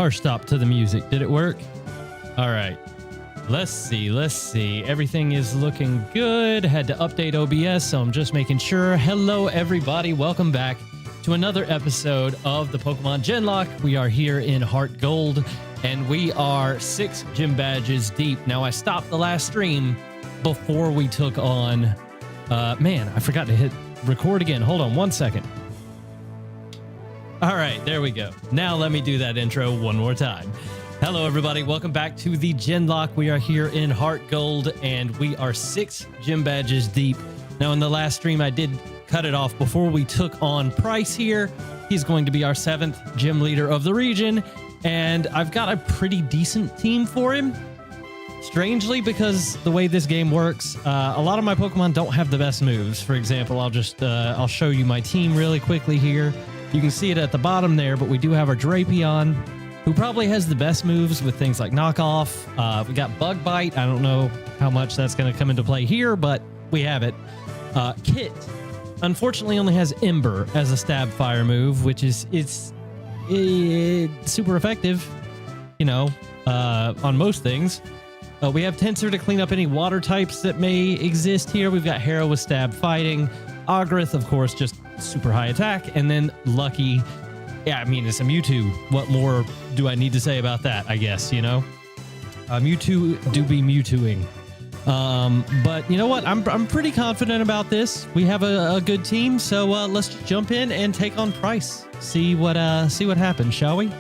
harsh stop to the music. Did it work? All right. Let's see. Everything is looking good. Had to update OBS, so I'm just making sure. Hello, everybody. Welcome back to another episode of the Pokemon Genlocke. We are here in HeartGold, and we are 6 gym badges deep. Now, I stopped the last stream before we took on... man, I forgot to hit record again. Hold on 1 second. All right, there we go. Now let me do that intro one more time. Hello, everybody. Welcome back to the Genlocke. We are here in HeartGold, and we are 6 gym badges deep. Now, in the last stream, I did cut it off before we took on Price here. He's going to be our 7th gym leader of the region, and I've got a pretty decent team for him. Strangely, because the way this game works, a lot of my Pokemon don't have the best moves. For example, I'll show you my team really quickly here. You can see it at the bottom there, but we do have our Drapion, who probably has the best moves with things like Knockoff. We got Bug Bite. I don't know how much that's going to come into play here, but we have it. Kit, unfortunately, only has Ember as a stab fire move, which is it's super effective, you know, on most things. We have Tensor to clean up any water types that may exist here. We've got Harrow with stab fighting. Ogrith, of course, just super high attack. And then Lucky, yeah, I mean, it's a Mewtwo. What more do I need to say about that, I guess, you know? Mewtwo do be Mewtwoing. But you know what? I'm pretty confident about this. We have a good team, so let's just jump in and take on Price. See what happens, shall we?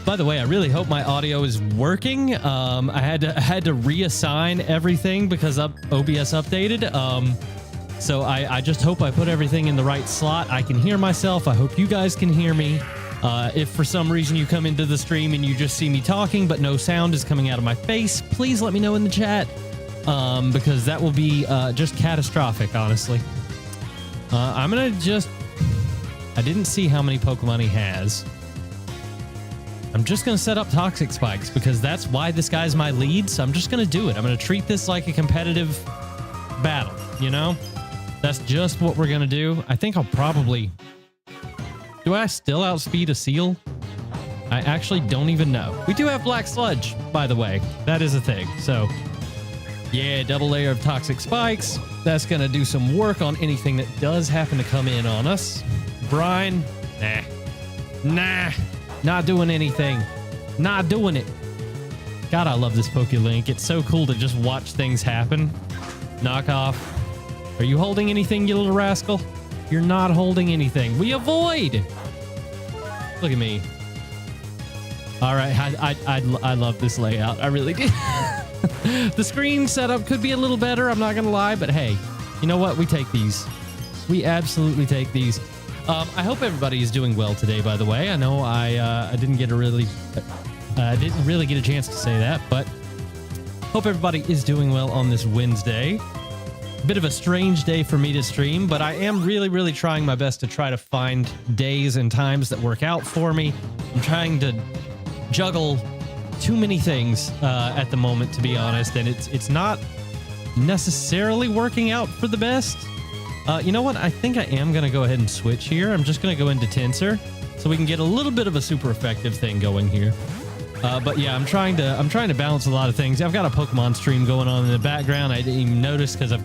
By the way, I really hope my audio is working. I had to reassign everything because OBS updated. So I just hope I put everything in the right slot. I can hear myself. I hope you guys can hear me. If for some reason you come into the stream and you just see me talking, but no sound is coming out of my face, please let me know in the chat, because that will be just catastrophic, honestly. I'm going to just... I didn't see how many Pokemon he has. I'm just going to set up Toxic Spikes because that's why this guy's my lead, so I'm just going to do it. I'm going to treat this like a competitive battle, you know? That's just what we're going to do. I think I'll probably... Do I still outspeed a Seal? I actually don't even know. We do have Black Sludge, by the way. That is a thing. So, yeah, double layer of Toxic Spikes. That's going to do some work on anything that does happen to come in on us. Brine? Nah. Not doing anything. Not doing it. God, I love this Pokélink. It's so cool to just watch things happen. Knockoff. Are you holding anything, you little rascal? You're not holding anything. We avoid. Look at me. All right, I love this layout. I really do. The screen setup could be a little better, I'm not gonna lie, but hey, you know what? We take these. We absolutely take these. I hope everybody is doing well today, by the way. I know I didn't really get a chance to say that, but hope everybody is doing well on this Wednesday. Bit of a strange day for me to stream, but I am really trying my best to try to find days and times that work out for me. I'm trying to juggle too many things at the moment, to be honest, and it's not necessarily working out for the best. You know what? I think I am going to go ahead and switch here. I'm just going to go into Tensor so we can get a little bit of a super effective thing going here. But yeah, I'm trying to balance a lot of things. I've got a Pokemon stream going on in the background. I didn't even notice because I've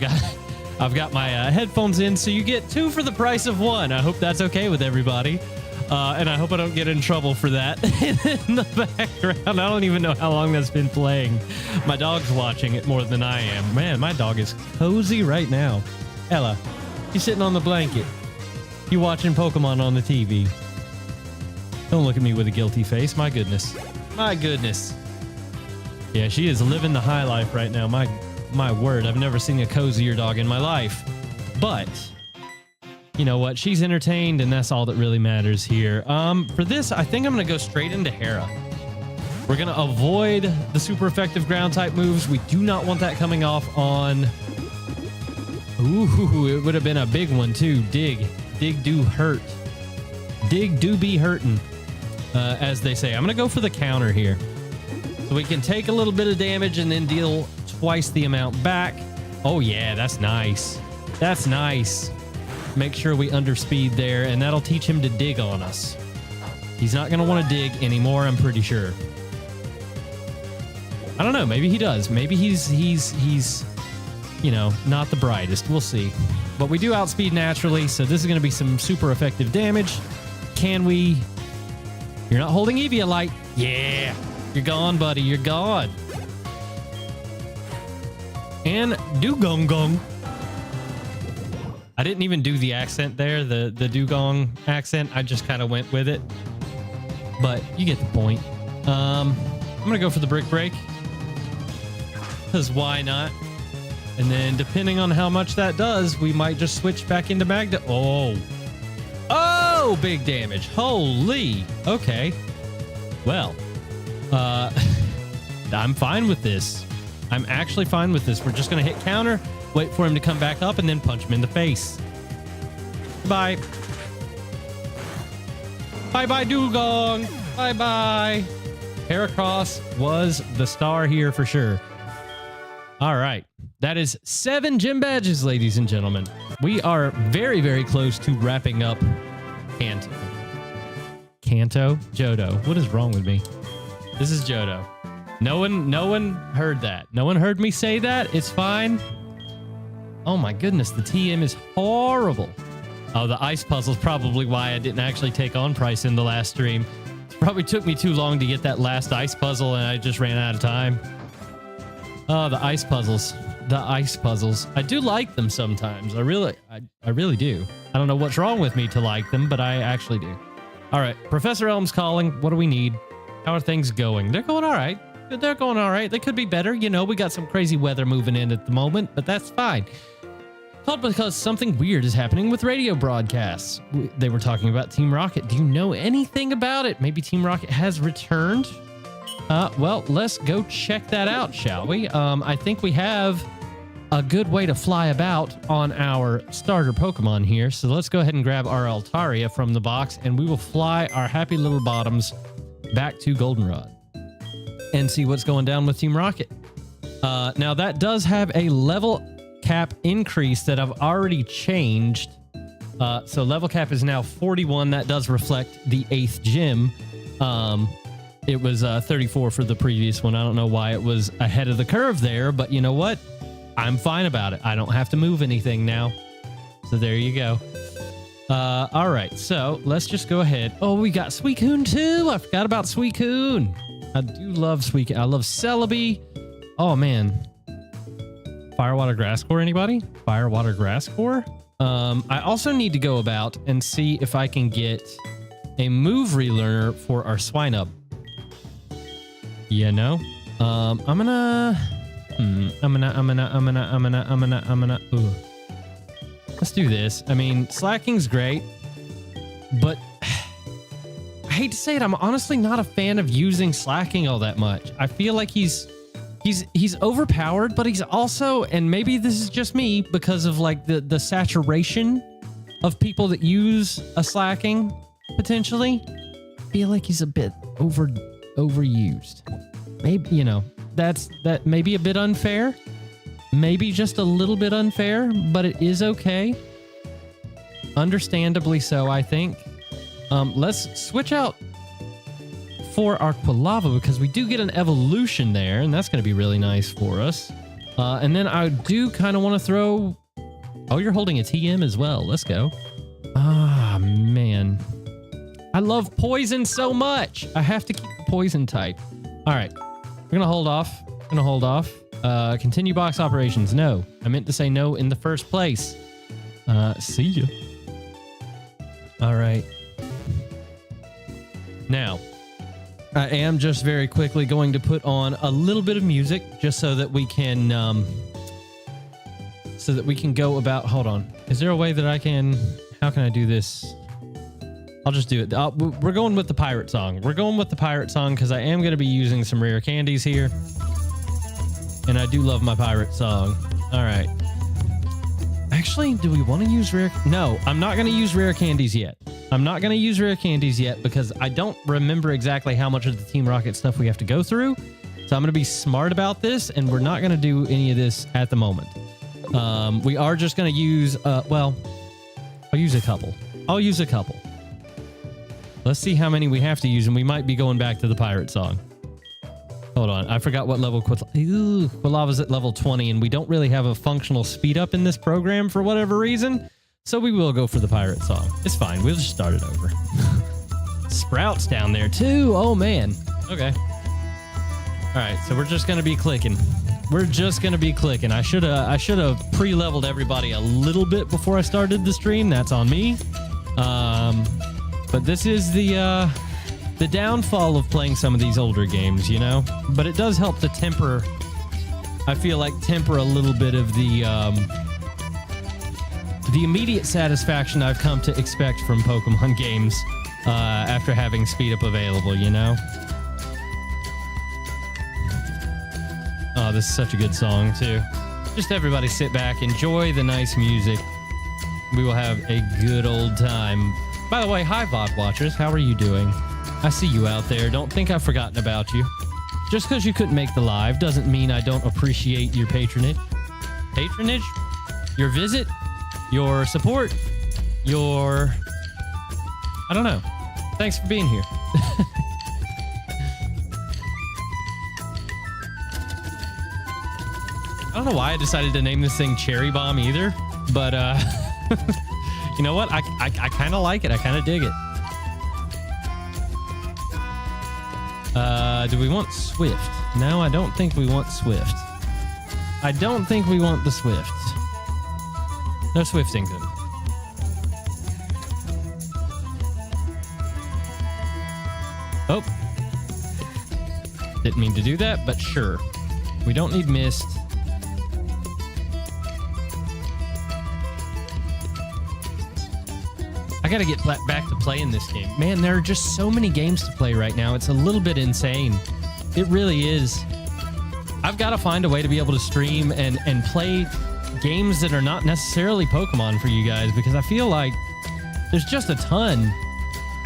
got my headphones in, so you get 2 for the price of 1. I hope that's okay with everybody. And I hope I don't get in trouble for that in the background. I don't even know how long that's been playing. My dog's watching it more than I am. Man, my dog is cozy right now. Ella. You sitting on the blanket. You watching Pokemon on the TV. Don't look at me with a guilty face. My goodness. My goodness. Yeah, she is living the high life right now. My word, I've never seen a cozier dog in my life. But, you know what? She's entertained, and that's all that really matters here. For this, I think I'm going to go straight into Hera. We're going to avoid the super effective ground type moves. We do not want that coming off on... Ooh, it would have been a big one too. Dig do hurt. Dig do be hurting, as they say. I'm gonna go for the counter here, so we can take a little bit of damage and then deal twice the amount back. Oh yeah, that's nice. That's nice. Make sure we underspeed there, and that'll teach him to dig on us. He's not going to want to dig anymore, I'm pretty sure. I don't know. Maybe he does. Maybe he's you know, not the brightest. We'll see. But we do outspeed naturally, so this is going to be some super effective damage. Can we... You're not holding Eviolite. Yeah. You're gone, buddy. You're gone. And Dugong. I didn't even do the accent there, the Dugong accent. I just kind of went with it. But you get the point. I'm going to go for the Brick Break. Because why not? And then depending on how much that does, we might just switch back into Magda. Oh. Oh, big damage. Holy. Okay. Well, I'm fine with this. I'm actually fine with this. We're just going to hit counter, wait for him to come back up, and then punch him in the face. Bye. Bye-bye, Dugong. Bye-bye. Heracross was the star here for sure. All right. That is 7 gym badges, ladies and gentlemen. We are very, very close to wrapping up Kanto? Johto. What is wrong with me? This is Johto. No one heard that. No one heard me say that. It's fine. Oh my goodness, the TM is horrible. Oh, the ice puzzle's probably why I didn't actually take on Price in the last stream. It probably took me too long to get that last ice puzzle and I just ran out of time. Oh, the ice puzzles. The ice puzzles. I do like them sometimes. I really do. I don't know what's wrong with me to like them, but I actually do. All right, Professor Elm's calling. What do we need? How are things going? They're going all right. They're going all right. They could be better. You know, we got some crazy weather moving in at the moment, but that's fine. Called because something weird is happening with radio broadcasts. They were talking about Team Rocket. Do you know anything about it? Maybe Team Rocket has returned? Well, let's go check that out, shall we? I think we have a good way to fly about on our starter Pokemon here. So let's go ahead and grab our Altaria from the box, and we will fly our happy little bottoms back to Goldenrod and see what's going down with Team Rocket. Now, that does have a level cap increase that I've already changed. So level cap is now 41. That does reflect the 8th gym. It was 34 for the previous one. I don't know why it was ahead of the curve there, but you know what? I'm fine about it. I don't have to move anything now. So there you go. All right, so let's just go ahead. Oh, we got Suicune too. I forgot about Suicune. I do love Suicune. I love Celebi. Oh, man. Firewater Grass Core, anybody? Firewater Grass Core? I also need to go about and see if I can get a move relearner for our Swinub. You know? I'm gonna... Ooh. Let's do this. I mean, Slacking's great, but I hate to say it, I'm honestly not a fan of using Slacking all that much. I feel like he's overpowered, but he's also, and maybe this is just me because of like the saturation of people that use a Slacking potentially. I feel like he's a bit overused. Maybe, you know, that may be a bit unfair. Maybe just a little bit unfair, but it is okay. Understandably so, I think. Let's switch out for our Quilava because we do get an evolution there, and that's going to be really nice for us. And then I do kind of want to throw... Oh, you're holding a TM as well. Let's go. Ah, man. I love poison so much. I have to keep the poison type. All right. We're going to hold off. Continue box operations. No. I meant to say no in the first place. See ya. All right. Now, I am just very quickly going to put on a little bit of music just so that we can go about... Hold on. Is there a way that I can... How can I do this? I'll just do it. We're going with the pirate song. We're going with the pirate song because I am going to be using some rare candies here. And I do love my pirate song. All right. Actually, do we want to use rare... No, I'm not going to use rare candies yet. I'm not going to use rare candies yet because I don't remember exactly how much of the Team Rocket stuff we have to go through. So I'm going to be smart about this, and we're not going to do any of this at the moment. We are just going to use... well, I'll use a couple. Let's see how many we have to use, and we might be going back to the pirate song. Hold on. I forgot what level Quilava's at level 20, and we don't really have a functional speed up in this program for whatever reason. So we will go for the pirate song. It's fine. We'll just start it over. Sprout's down there too. Oh man. Okay. All right. So we're just going to be clicking. We're just going to be clicking. I should have pre-leveled everybody a little bit before I started the stream. That's on me. But this is the downfall of playing some of these older games, you know? But it does help to temper, I feel like, temper a little bit of the immediate satisfaction I've come to expect from Pokemon games after having speed up available, you know? Oh, this is such a good song, too. Just everybody sit back, enjoy the nice music. We will have a good old time. By the way, hi, VOD watchers. How are you doing? I see you out there. Don't think I've forgotten about you. Just because you couldn't make the live doesn't mean I don't appreciate your patronage. Patronage? Your visit? Your support? Your... I don't know. Thanks for being here. I don't know why I decided to name this thing Cherry Bomb either, but you know what? I kind of like it. I kind of dig it. Do we want Swift? No, I don't think we want Swift. I don't think we want the Swift. No Swiftington. Oh. Didn't mean to do that, but sure. We don't need Mist. I gotta get back to playing this game. Man, there are just so many games to play right now. It's a little bit insane. It really is. I've got to find a way to be able to stream and play games that are not necessarily Pokemon for you guys, because I feel like there's just a ton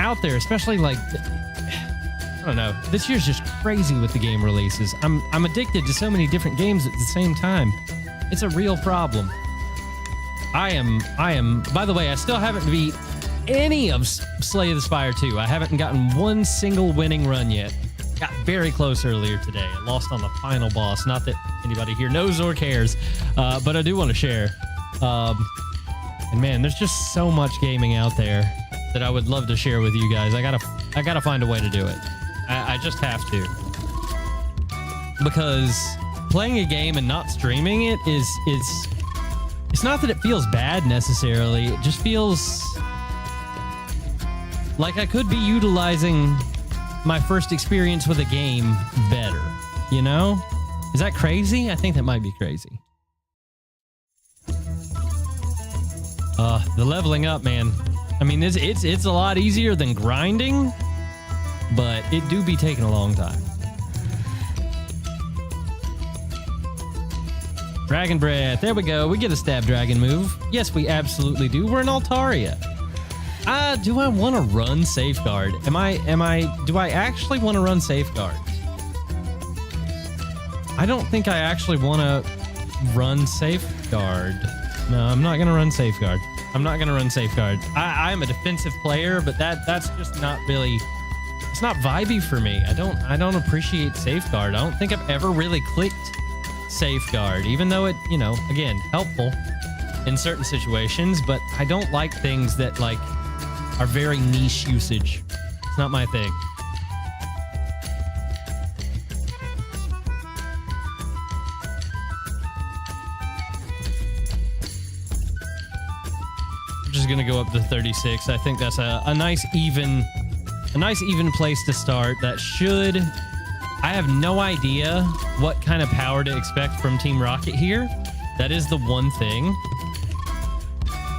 out there, especially like, I don't know. This year's just crazy with the game releases. I'm addicted to so many different games at the same time. It's a real problem. I am, by the way, I still haven't beat any of Slay the Spire 2. I haven't gotten one single winning run yet. Got very close earlier today. I lost on the final boss. Not that anybody here knows or cares, but I do want to share. And man, there's just so much gaming out there that I would love to share with you guys. I gotta find a way to do it. I just have to, because playing a game and not streaming it it's not that it feels bad necessarily. It just feels like I could be utilizing my first experience with a game better, you know? Is that crazy? I think that might be crazy. The leveling up, man. I mean, it's a lot easier than grinding, but it do be taking a long time. Dragon Breath. There we go. We get a stab dragon move. Yes, we absolutely do. We're in Altaria. Do I want to run Safeguard? Do I actually want to run Safeguard? I don't think I actually want to run Safeguard. No, I'm not going to run Safeguard. I'm not going to run Safeguard. I'm a defensive player, but that's just not really, it's not vibey for me. I don't appreciate Safeguard. I don't think I've ever really clicked Safeguard, even though it, you know, again, helpful in certain situations, but I don't like things that like are very niche usage. It's not my thing. I'm just gonna go up to 36. I think that's a nice even place to start. That should, I have no idea what kind of power to expect from Team Rocket here. That is the one thing.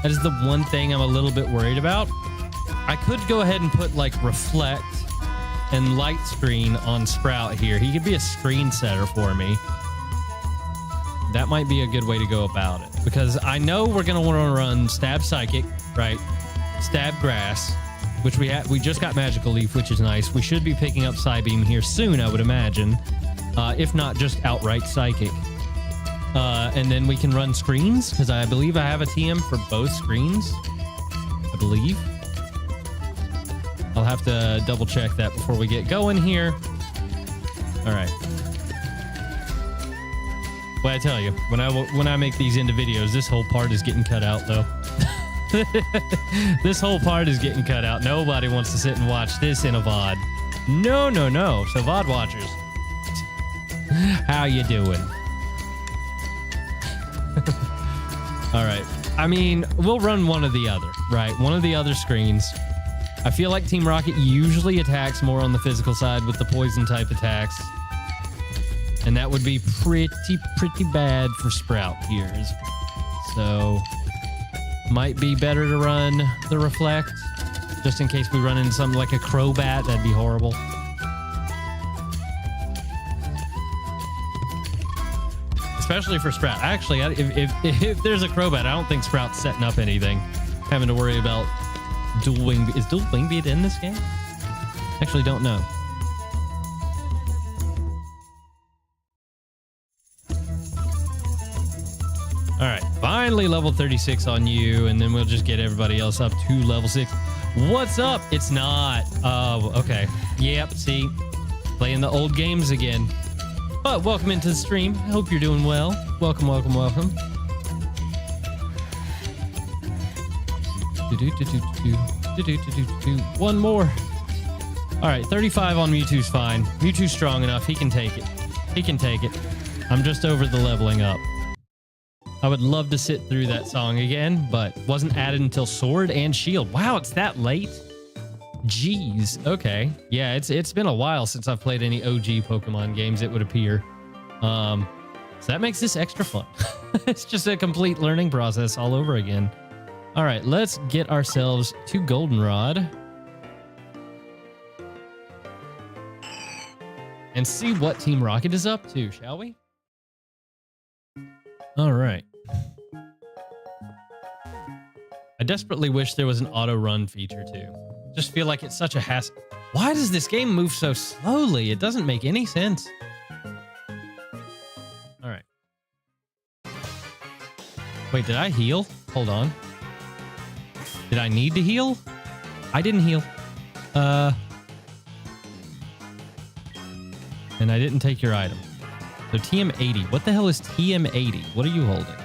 That is the one thing I'm a little bit worried about. I could go ahead and put like Reflect and Light Screen on Sprout here. He could be a screen setter for me. That might be a good way to go about it, because I know we're going to want to run Stab Psychic, right? Stab Grass, which we just got Magical Leaf, which is nice. We should be picking up Psybeam here soon, I would imagine. If not, just outright Psychic. And then we can run screens, because I believe I have a TM for both screens. I believe. I'll have to double check that before we get going here. All right. Well, I tell you, when I make these into videos, this whole part is getting cut out, though. This whole part is getting cut out. Nobody wants to sit and watch this in a VOD. No, no, no. So VOD watchers, how you doing? All right. I mean, we'll run one or the other, right? One of the other screens. I feel like Team Rocket usually attacks more on the physical side with the poison type attacks. And that would be pretty bad for Sprout here. So might be better to run the Reflect just in case we run into something like a Crobat. That'd be horrible. Especially for Sprout. Actually, if there's a Crobat, I don't think Sprout's setting up anything. Having to worry about dual wing. Is dual wing beat in this game? Actually, don't know. All right, finally level 36 on you, and then we'll just get everybody else up to level 6. What's up? It's not. Oh, okay. Yep, see, playing the old games again. But welcome into the stream. Hope you're doing well. Welcome, welcome, welcome. One more. All right, 35 on Mewtwo's fine. Mewtwo's strong enough. He can take it. He can take it. I'm just over the leveling up. I would love to sit through that song again, but wasn't added until Sword and Shield. Wow, it's that late? Jeez. Okay. Yeah, it's been a while since I've played any OG Pokemon games, it would appear. So that makes this extra fun. It's just a complete learning process all over again. All right, let's get ourselves to Goldenrod and see what Team Rocket is up to, shall we? All right. I desperately wish there was an auto run feature too. Just feel like it's such a hassle. Why does this game move so slowly? It doesn't make any sense. All right. Wait, did I heal? Hold on. Did I need to heal? I didn't heal. And I didn't take your item. So TM80. What the hell is TM80? What are you holding?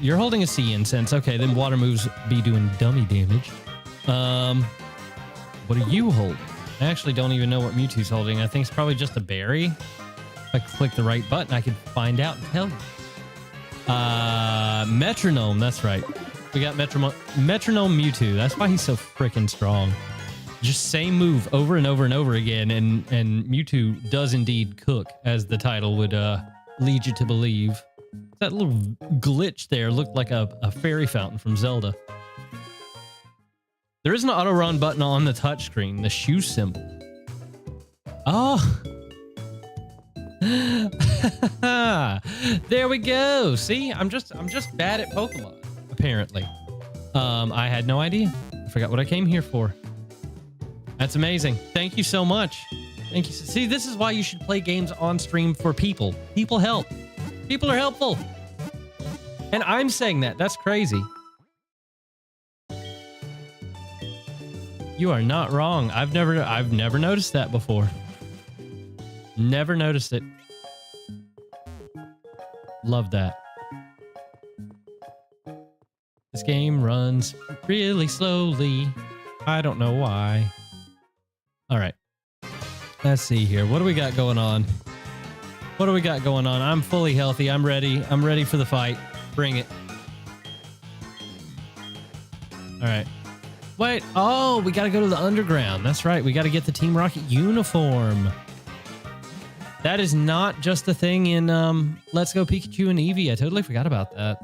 You're holding a sea incense. Okay, then water moves be doing dummy damage. What are you holding? I actually don't even know what Mewtwo's holding. I think it's probably just a berry. If I click the right button, I can find out and tell you. Metronome. That's right. We got Metronome Mewtwo. That's why he's so freaking strong. Just same move over and over and over again, and Mewtwo does indeed cook, as the title would lead you to believe. That little glitch there looked like a fairy fountain from Zelda. There is an auto run button on the touchscreen, the shoe symbol. Oh. There we go. See, I'm just bad at Pokemon, apparently. I had no idea. I forgot what I came here for. That's amazing. Thank you so much. Thank you. See, this is why you should play games on stream for people. People help. People are helpful. And I'm saying that. That's crazy. You are not wrong. I've never noticed that before. Never noticed it. Love that. This game runs really slowly. I don't know why. All right. Let's see here. What do we got going on? What do we got going on? I'm fully healthy. I'm ready. I'm ready for the fight. Bring it. All right. Wait. Oh, we got to go to the underground. That's right. We got to get the Team Rocket uniform. That is not just a thing in Let's Go Pikachu and Eevee. I totally forgot about that.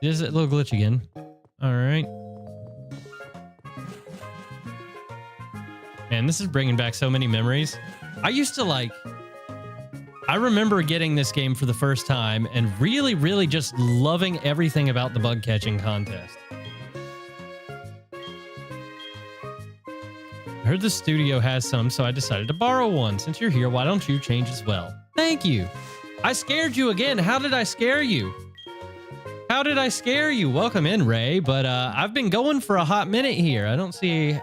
There's a little glitch again. All right. Man, this is bringing back so many memories. I used to I remember getting this game for the first time and really, really just loving everything about the bug catching contest. I heard the studio has some, so I decided to borrow one. Since you're here, why don't you change as well? Thank you. I scared you again. How did I scare you? how did I scare you? Welcome in, Ray. But I've been going for a hot minute here. I don't see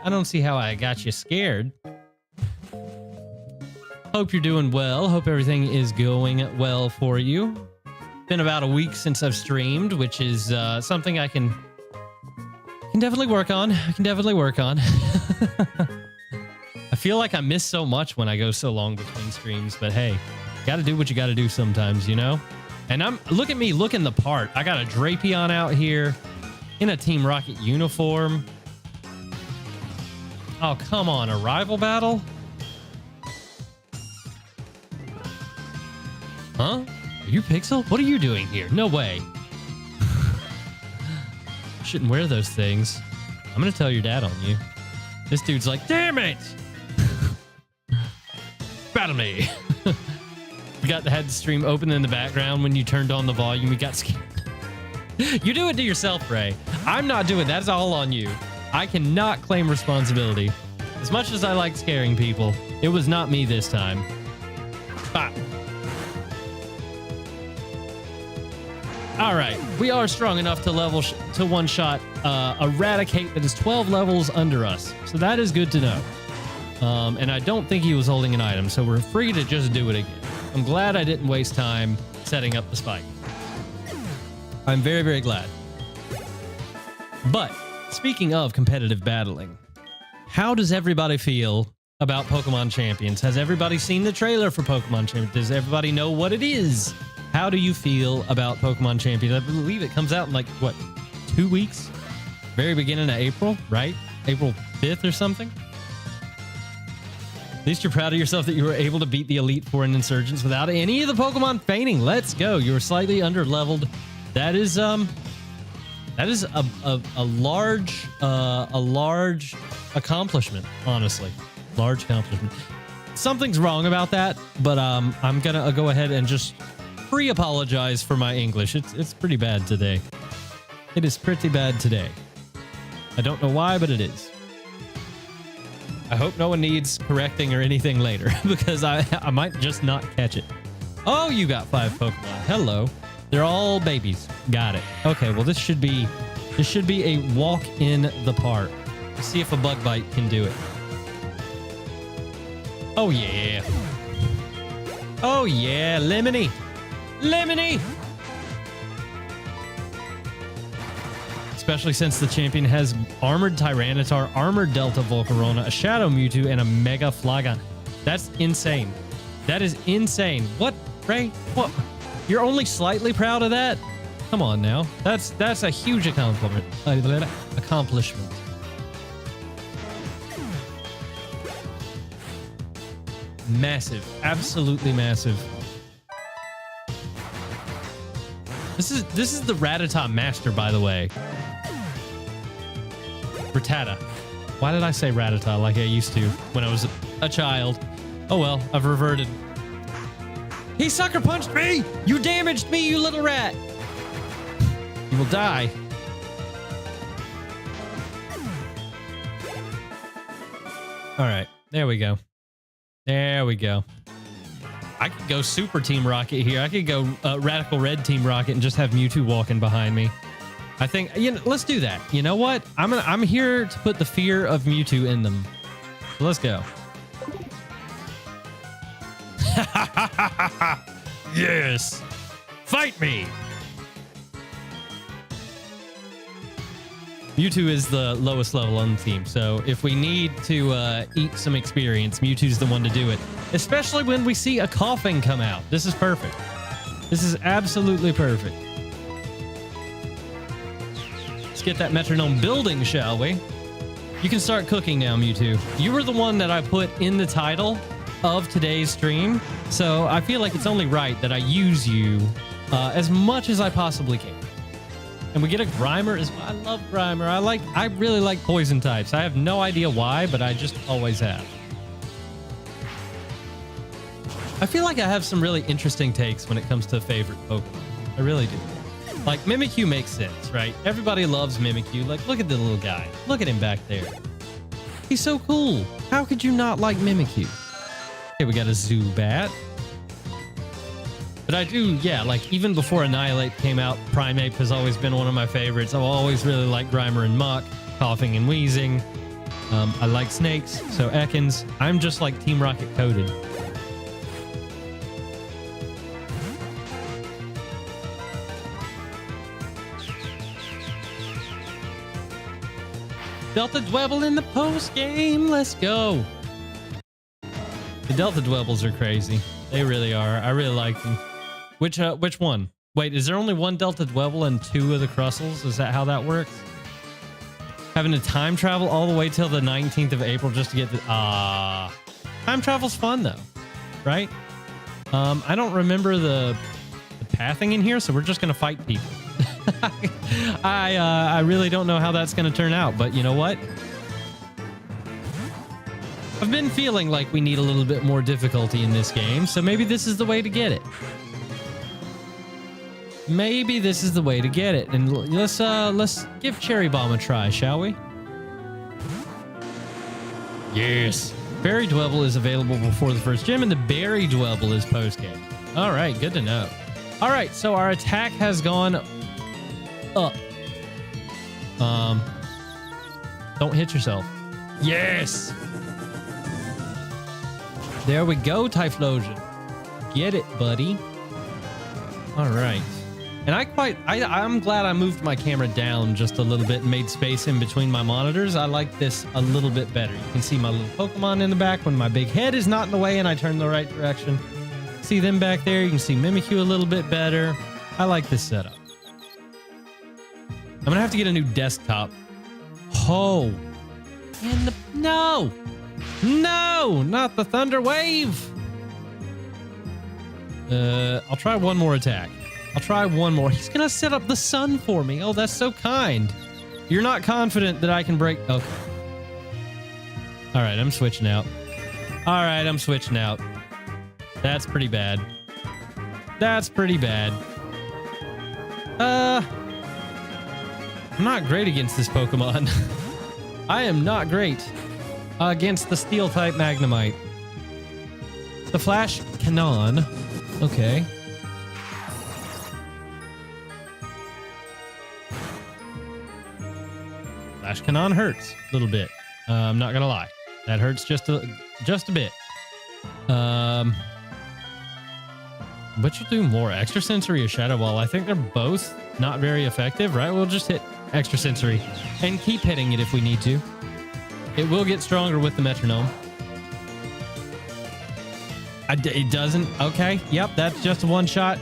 how I got you scared. Hope you're doing well. Hope everything is going well for you. Been about a week since I've streamed, which is something I can definitely work on. I can definitely work on. I feel like I miss so much when I go so long between streams, but hey, got to do what you got to do sometimes, you know? And look at me looking the part. I got a Drapion out here in a Team Rocket uniform. Oh, come on, a rival battle? Huh? Are you Pixel? What are you doing here? No way. Shouldn't wear those things. I'm gonna tell your dad on you. This dude's like, damn it! Battle me. We had the stream open in the background when you turned on the volume. We got scared. You do it to yourself, Ray. I'm not doing that. That's all on you. I cannot claim responsibility. As much as I like scaring people, it was not me this time. Ah. All right, we are strong enough to to one-shot Eradicate that is 12 levels under us. So that is good to know. And I don't think he was holding an item, so we're free to just do it again. I'm glad I didn't waste time setting up the spike. I'm very, very glad. But speaking of competitive battling, how does everybody feel about Pokemon Champions? Has everybody seen the trailer for Pokemon Champions? Does everybody know what it is? How do you feel about Pokemon Champions? I believe it comes out in like, what, 2 weeks? Very beginning of April, right? April 5th or something? At least you're proud of yourself that you were able to beat the Elite Four and Insurgents without any of the Pokemon fainting. Let's go. You were slightly under-leveled. That is a large accomplishment, honestly. Large accomplishment. Something's wrong about that, but I'm gonna go ahead and just pre-apologize for my English. It's pretty bad today. It is pretty bad today. I don't know why, but it is. I hope no one needs correcting or anything later, because I might just not catch it. Oh, you got 5 Pokemon. Hello. They're all babies. Got it. Okay, well this should be a walk in the park. Let's see if a bug bite can do it. Oh yeah. Oh yeah, Lemony. Lemony! Especially since the champion has Armored Tyranitar, Armored Delta Volcarona, a Shadow Mewtwo, and a Mega Flygon. That's insane. That is insane. What, Ray? What? You're only slightly proud of that? Come on now. That's a huge accomplishment. Massive. Absolutely massive. This is the Rattata Master, by the way. Rattata. Why did I say Rattata like I used to when I was a child? Oh well, I've reverted. He sucker punched me! You damaged me, you little rat! You will die. Alright, there we go. There we go. I could go Super Team Rocket here. I could go Radical Red Team Rocket and just have Mewtwo walking behind me. I think, let's do that. You know what? I'm here to put the fear of Mewtwo in them. So let's go. Yes. Fight me. Mewtwo is the lowest level on the team, so if we need to eat some experience, Mewtwo's the one to do it. Especially when we see a coughing come out. This is perfect. This is absolutely perfect. Let's get that metronome building, shall we? You can start cooking now, Mewtwo. You were the one that I put in the title of today's stream, so I feel like it's only right that I use you as much as I possibly can. And we get a Grimer as well. I love Grimer. I really like poison types. I have no idea why, but I just always have. I feel like I have some really interesting takes when it comes to favorite Pokemon. I really do. Like, Mimikyu makes sense, right? Everybody loves Mimikyu. Like, look at the little guy. Look at him back there. He's so cool. How could you not like Mimikyu? Okay, we got a Zubat. But I do, yeah, like even before Annihilate came out, Primeape has always been one of my favorites. I've always really liked Grimer and Muck, Coughing and Wheezing. I like snakes, so Ekans. I'm just like Team Rocket coded. Delta Dwebble in the post game. Let's go. The Delta Dwebbles are crazy. They really are. I really like them. Which one? Wait, is there only one Delta Dwebble and 2 of the Crustles? Is that how that works? Having to time travel all the way till the 19th of April just to get the... time travel's fun though, right? I don't remember the pathing in here, so we're just gonna fight people. I really don't know how that's gonna turn out, but you know what? I've been feeling like we need a little bit more difficulty in this game, so maybe this is the way to get it. Maybe this is the way to get it. And let's give Cherry Bomb a try, shall we? Yes. Berry Dwebble is available before the first gym, and the Berry Dwebble is post-game. All right, good to know. All right, so our attack has gone up. Don't hit yourself. Yes. There we go, Typhlosion. Get it, buddy. All right. And I'm glad I moved my camera down just a little bit and made space in between my monitors. I like this a little bit better. You can see my little Pokemon in the back when my big head is not in the way and I turn the right direction. See them back there. You can see Mimikyu a little bit better. I like this setup. I'm gonna have to get a new desktop. Oh. And no, not the Thunder Wave. I'll try one more attack. I'll try one more. He's gonna set up the sun for me. Oh, that's so kind. You're not confident that I can break. Okay. All right, I'm switching out. All right, I'm switching out. That's pretty bad. That's pretty bad. I'm not great against this Pokemon. I am not great against the Steel type Magnemite. The Flash Cannon. Okay. Flash Cannon hurts a little bit. I'm not gonna lie. That hurts just a bit. But you do more Extrasensory or Shadow Ball. I think they're both not very effective, right? We'll just hit Extrasensory and keep hitting it if we need to. It will get stronger with the metronome. It doesn't. Okay. Yep. That's just a one shot.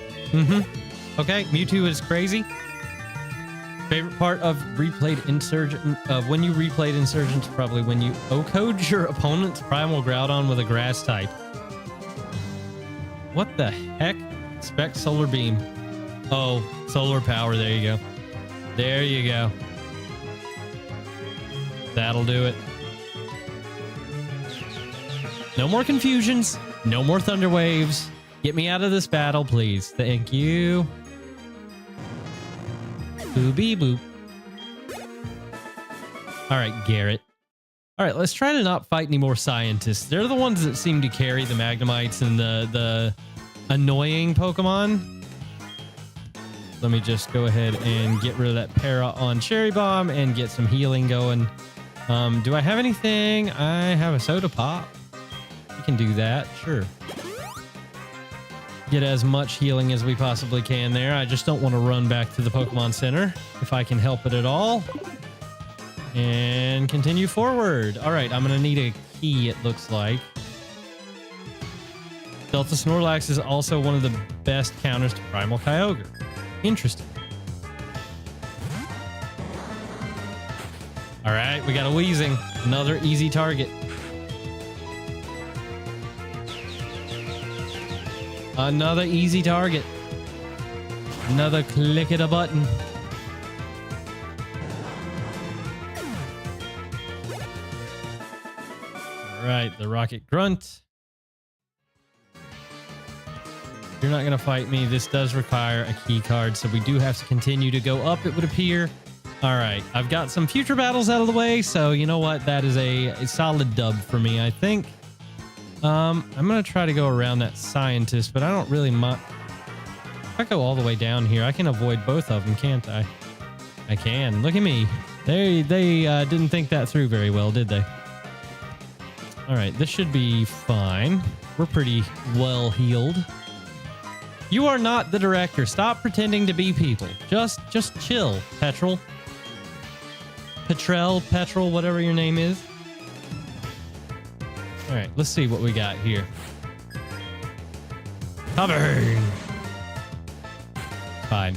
Okay. Mewtwo is crazy. Favorite part of replayed Insurgent, when you replayed Insurgent, probably when you O-code your opponent's Primal Groudon with a grass type. What the heck? Spec Solar Beam. Oh, Solar Power. There you go. There you go. That'll do it. No more confusions. No more Thunder Waves. Get me out of this battle, please. Thank you. Boopy boop. All right, Garrett. All right, let's try to not fight any more scientists. They're the ones that seem to carry the Magnemites and the annoying Pokemon. Let me just go ahead and get rid of that para on Cherry Bomb and get some healing going. Do I have anything? I have a Soda Pop. We can do that, sure. Get as much healing as we possibly can there. I just don't want to run back to the Pokemon Center if I can help it at all. And continue forward. All right, I'm going to need a key, it looks like. Delta Snorlax is also one of the best counters to Primal Kyogre. Interesting. All right, we got a Weezing. Another easy target. Another easy target. Another click of a button. All right, the Rocket Grunt. You're not going to fight me. This does require a key card, so we do have to continue to go up, it would appear. All right, I've got some future battles out of the way, so you know what? That is a solid dub for me, I think. I'm going to try to go around that scientist, but I don't really mind. If I go all the way down here, I can avoid both of them, can't I? I can. Look at me. They didn't think that through very well, did they? All right, this should be fine. We're pretty well healed. You are not the director. Stop pretending to be people. Just chill, Petrel. Petrel, whatever your name is. All right, let's see what we got here. Covering. Fine.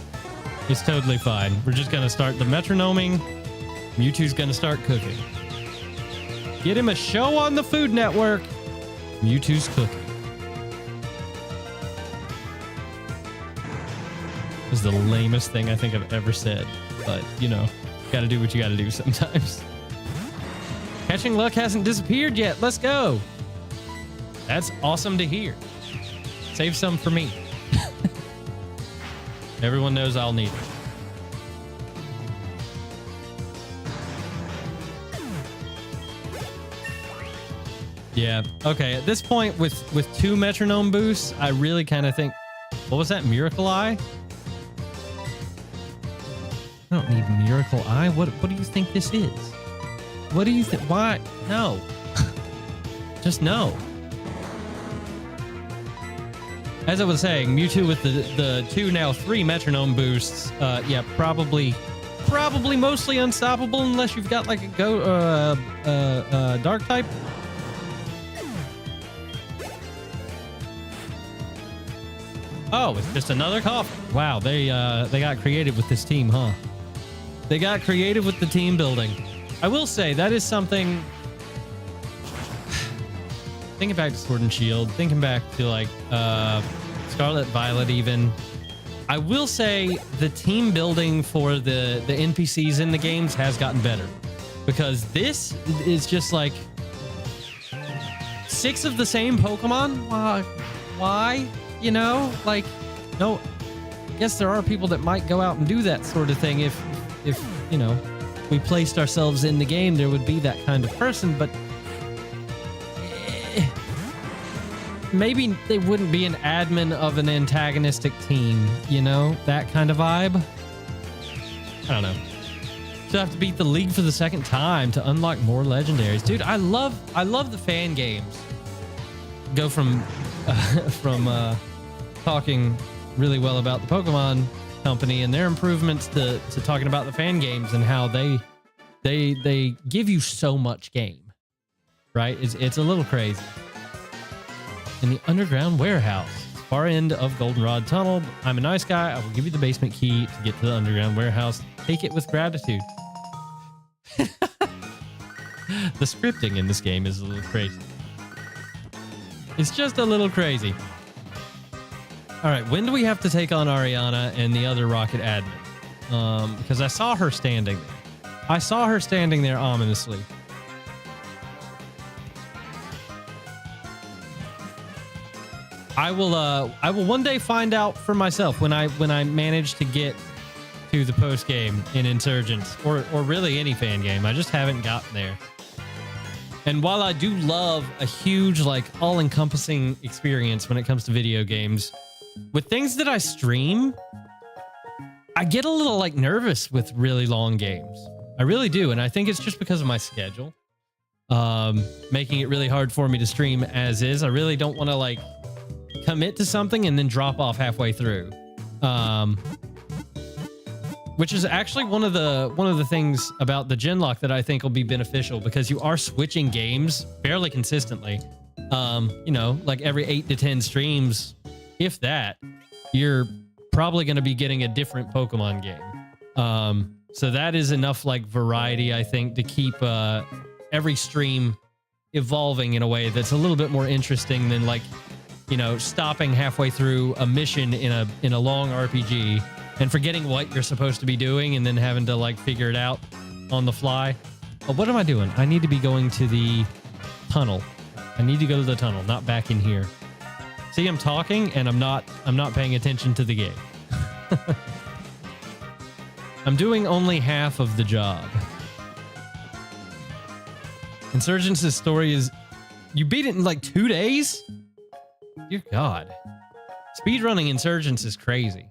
It's totally fine. We're just gonna start the metronoming. Mewtwo's gonna start cooking. Get him a show on the Food Network. Mewtwo's cooking. This is the lamest thing I think I've ever said, but you know, gotta do what you gotta do sometimes. Catching Luck hasn't disappeared yet. Let's go. That's awesome to hear. Save some for me. Everyone knows I'll need it. Yeah. Okay. At this point, with 2 metronome boosts, I really kind of think, what was that? Miracle Eye? I don't need Miracle Eye. What do you think this is? What do you think? Why? No. Just no. As I was saying, Mewtwo with the 2, now 3 metronome boosts. Yeah, probably mostly unstoppable unless you've got like a dark type. Oh, it's just another coffin. Wow, they got creative with this team, huh? They got creative with the team building. I will say that is something. Thinking back to Sword and Shield, thinking back to like Scarlet Violet even. I will say the team building for the NPCs in the games has gotten better. Because this is just like 6 of the same Pokemon? Why? You know? Like, no. I guess there are people that might go out and do that sort of thing if you know, we placed ourselves in the game, there would be that kind of person, but maybe they wouldn't be an admin of an antagonistic team, you know? That kind of vibe. I don't know. So I have to beat the league for the 2nd time to unlock more legendaries. Dude, I love the fan games. Go from talking really well about the Pokemon company and their improvements to talking about the fan games and how they give you so much game, right? It's a little crazy. In the underground warehouse, far end of Goldenrod Tunnel. I'm a nice guy. I will give you the basement key to get to the underground warehouse. Take it with gratitude. The scripting in this game is a little crazy. It's just a little crazy. All right, when do we have to take on Ariana and the other Rocket admin? Because I saw her standing there. I saw her standing there ominously. I will one day find out for myself when I manage to get to the post game in Insurgents or really any fan game. I just haven't gotten there. And while I do love a huge, like, all-encompassing experience when it comes to video games, with things that I stream, I get a little, like, nervous with really long games. I really do, and I think it's just because of my schedule. Making it really hard for me to stream as is. I really don't want to, like, commit to something and then drop off halfway through. Which is actually one of the things about the Genlocke that I think will be beneficial, because you are switching games fairly consistently. You know, like every 8 to 10 streams, if that, you're probably going to be getting a different Pokemon game. So that is enough like variety, I think, to keep every stream evolving in a way that's a little bit more interesting than, like, you know, stopping halfway through a mission in a long RPG and forgetting what you're supposed to be doing and then having to, like, figure it out on the fly. Oh, what am I doing? I need to be going to the tunnel. I need to go to the tunnel, not back in here. See, I'm talking and I'm not paying attention to the game. I'm doing only half of the job. Insurgents' story is, you beat it in like 2 days? Dear God. Speedrunning Insurgents is crazy.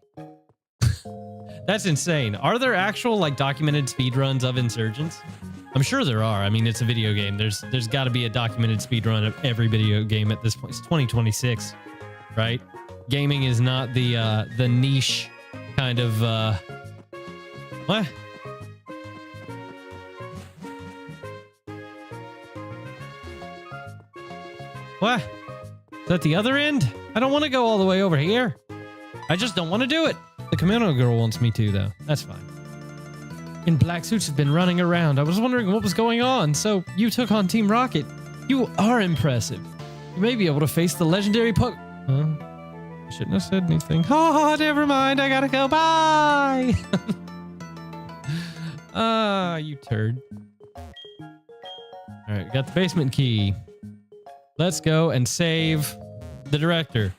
That's insane. Are there actual like documented speedruns of Insurgents? I'm sure there are. I mean, it's a video game. There's got to be a documented speedrun of every video game at this point. It's 2026, right? Gaming is not the niche kind of what? What? Is that the other end? I don't want to go all the way over here. I just don't want to do it. The Kimono girl wants me to, though. That's fine. In black suits have been running around. I was wondering what was going on. So you took on Team Rocket. You are impressive. You may be able to face the legendary I shouldn't have said anything. Oh, never mind. I gotta go. Bye. Ah, you turd. All right, got the basement key. Let's go and save the director.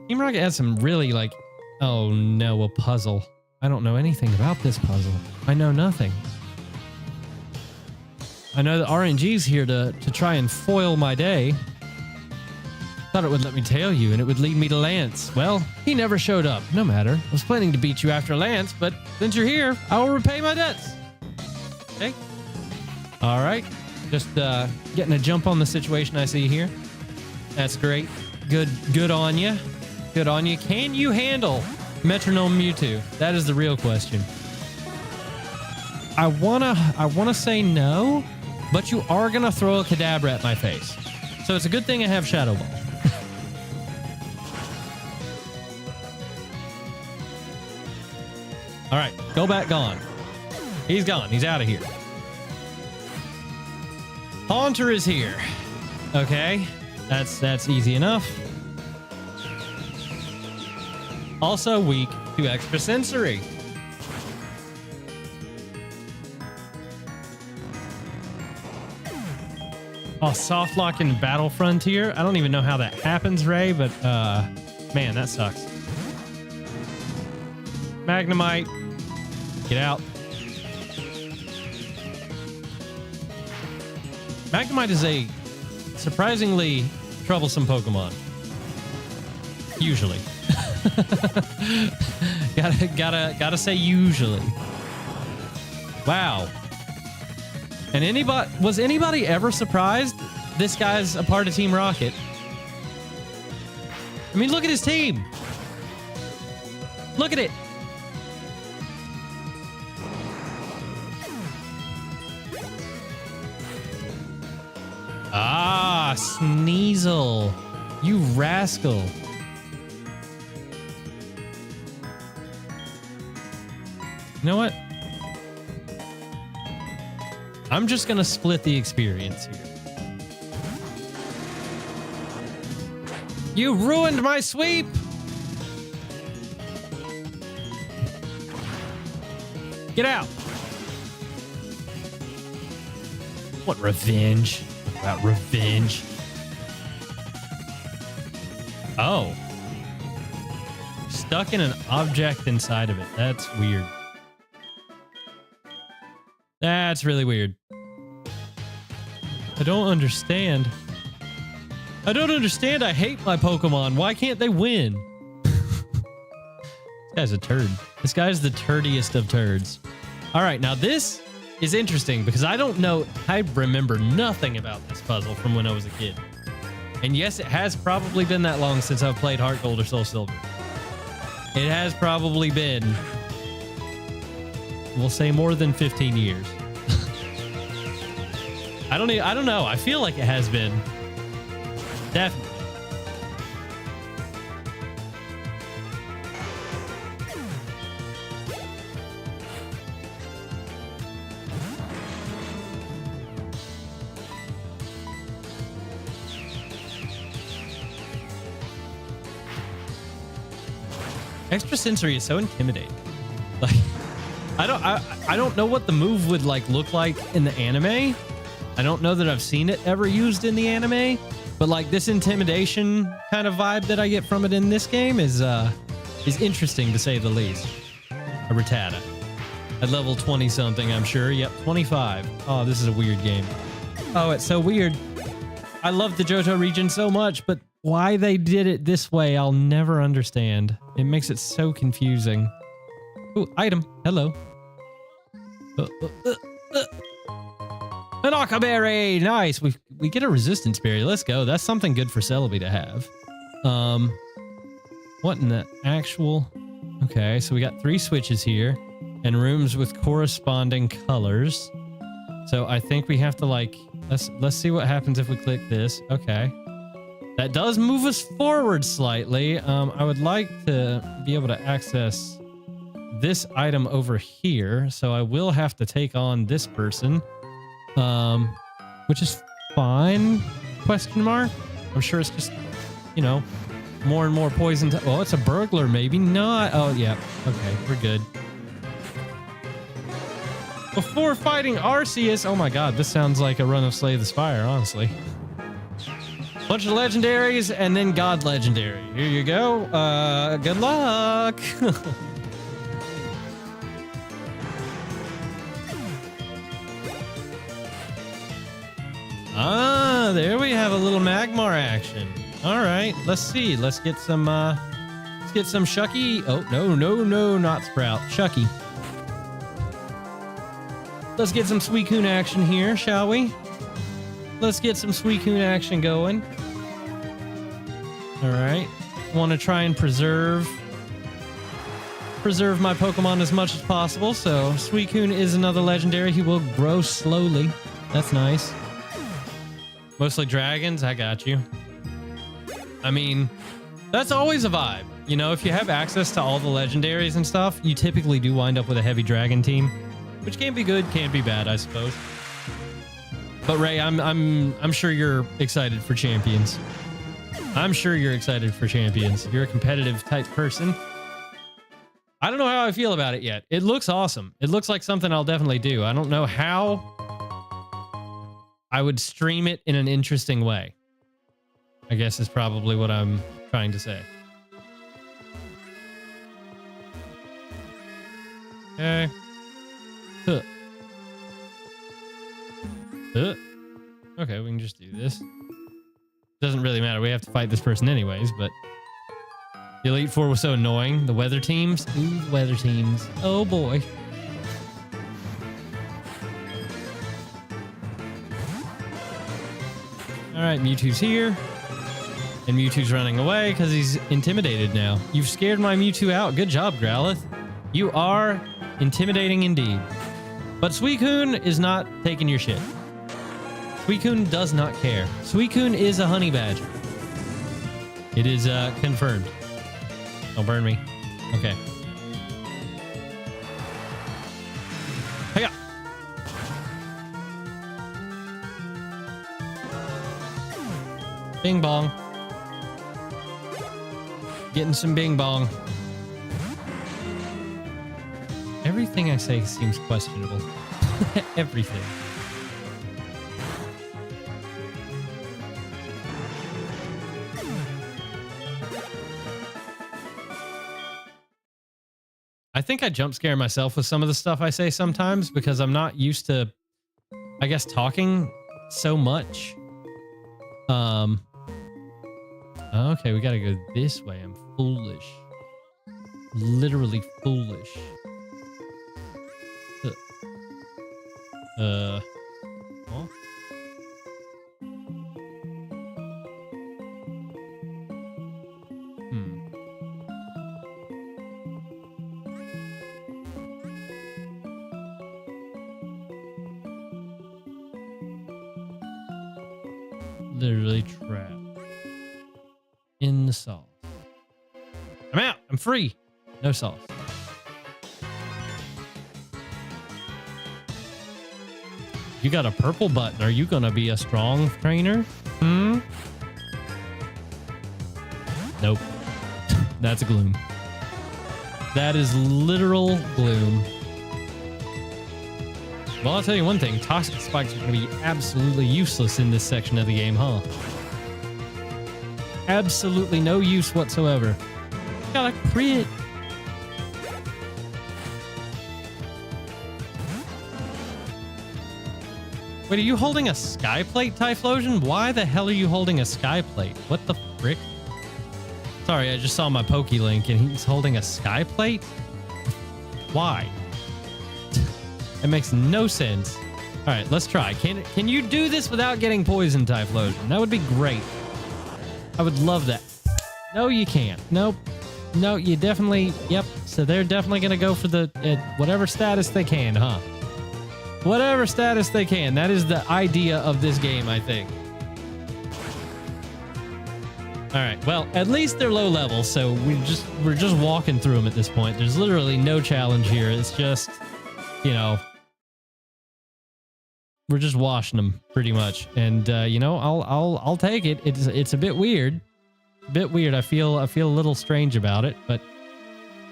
Team Rocket has some really like, oh no, a puzzle. I don't know anything about this puzzle. I know nothing. I know that RNG's here to try and foil my day. Thought it would let me tail you and it would lead me to Lance. Well, he never showed up. No matter. I was planning to beat you after Lance, but since you're here, I will repay my debts. Okay. All right. Just getting a jump on the situation I see here. That's great. Good on you. Good on you. Can you handle Metronome Mewtwo? That is the real question. I wanna say no, but you are gonna throw a Kadabra at my face. So it's a good thing I have Shadow Ball. All right, go back gone. He's gone. He's out of here. Haunter is here. Okay, that's easy enough. Also weak to extrasensory. Oh, soft lock in Battle Frontier. I don't even know how that happens, Ray, but man, that sucks. Magnemite, get out. Magnemite is a surprisingly troublesome Pokemon. Usually. gotta say usually. Wow. And was anybody ever surprised this guy's a part of Team Rocket? I mean, look at his team. Look at it. Ah, Sneasel. You rascal. You know what? I'm just gonna split the experience here. You ruined my sweep! Get out! What revenge? What about revenge? Oh. Stuck in an object inside of it. That's weird. That's really weird. I don't understand. I don't understand. I hate my Pokemon. Why can't they win? This guy's a turd. This guy's the turdiest of turds. All right, now this is interesting because I don't know. I remember nothing about this puzzle from when I was a kid. And yes, it has probably been that long since I've played HeartGold or Soul Silver. It has probably been, we'll say, more than 15 years. I don't know. I feel like it has been. Definitely. Extrasensory is so intimidating. Like, I don't know what the move would like look like in the anime. I don't know that I've seen it ever used in the anime, but like this intimidation kind of vibe that I get from it in this game is interesting to say the least. A Rattata at level 20 something, I'm sure. Yep, 25. Oh, this is a weird game. Oh, it's so weird. I love the Johto region so much, but why they did it this way, I'll never understand. It makes it so confusing. Ooh, item. Hello. An Aka berry. Nice. We get a resistance berry. Let's go. That's something good for Celebi to have. What in the actual? Okay, so we got 3 switches here and rooms with corresponding colors. So I think we have to like let's see what happens if we click this. Okay. That does move us forward slightly. I would like to be able to access this item over here. So I will have to take on this person. Which is fine, question mark. I'm sure it's just, you know, more and more poison. Oh, it's a burglar, maybe not. Oh, yeah. Okay, we're good. Before fighting Arceus, oh my god, this sounds like a run of Slay the Spire, honestly. Bunch of legendaries and then God legendary. Here you go. Good luck. Ah, there we have a little Magmar action. All right, let's see. Let's get some Shucky. Oh, no, not Sprout. Shucky. Let's get some Suicune action here, shall we? Let's get some Suicune action going. All right. Want to try and preserve my Pokemon as much as possible. So Suicune is another legendary. He will grow slowly. That's nice. Mostly dragons. I got you. I mean, that's always a vibe. You know, if you have access to all the legendaries and stuff, you typically do wind up with a heavy dragon team, which can be good, can be bad, I suppose. But Ray, I'm sure you're excited for champions. I'm sure you're excited for champions. You're a competitive type person. I don't know how I feel about it yet. It looks awesome. It looks like something I'll definitely do. I don't know how I would stream it in an interesting way, I guess is probably what I'm trying to say. Okay. Huh. Okay, we can just do this. Doesn't really matter. We have to fight this person anyways, but the Elite Four was so annoying. The weather teams. Ooh, the weather teams. Oh boy. All right, Mewtwo's here. And Mewtwo's running away because he's intimidated now. You've scared my Mewtwo out. Good job, Growlithe. You are intimidating indeed. But Suicune is not taking your shit. Suicune does not care. Suicune is a honey badger. It is confirmed. Don't burn me. Okay. Hiya. Bing bong. Getting some bing bong. Everything I say seems questionable. Everything. I think I jump scare myself with some of the stuff I say sometimes because I'm not used to, I guess, talking so much. Okay, we gotta go this way. I'm foolish. Literally foolish. Huh? Literally trapped in the sauce. I'm out. I'm free. No sauce. You got a purple button. Are you gonna be a strong trainer? Hmm? Nope. That's a gloom. That is literal gloom. Well, I'll tell you one thing. Toxic spikes are going to be absolutely useless in this section of the game, huh? Absolutely no use whatsoever. Got a crit. Wait, are you holding a Sky Plate, Typhlosion? Why the hell are you holding a Sky Plate? What the frick? frick? Sorry, I just saw my Pokélink and he's holding a sky plate? Why? It makes no sense. All right, let's try. Can you do this without getting poison Typhlosion? That would be great. I would love that. No, you can't. Nope. No, you definitely... Yep. So they're definitely going to go for the... whatever status they can, huh? Whatever status they can. That is the idea of this game, I think. All right. Well, at least they're low level, so we're just walking through them at this point. There's literally no challenge here. It's just, you know... We're just washing them pretty much, and you know, I'll take it. It's a bit weird, I feel a little strange about it, but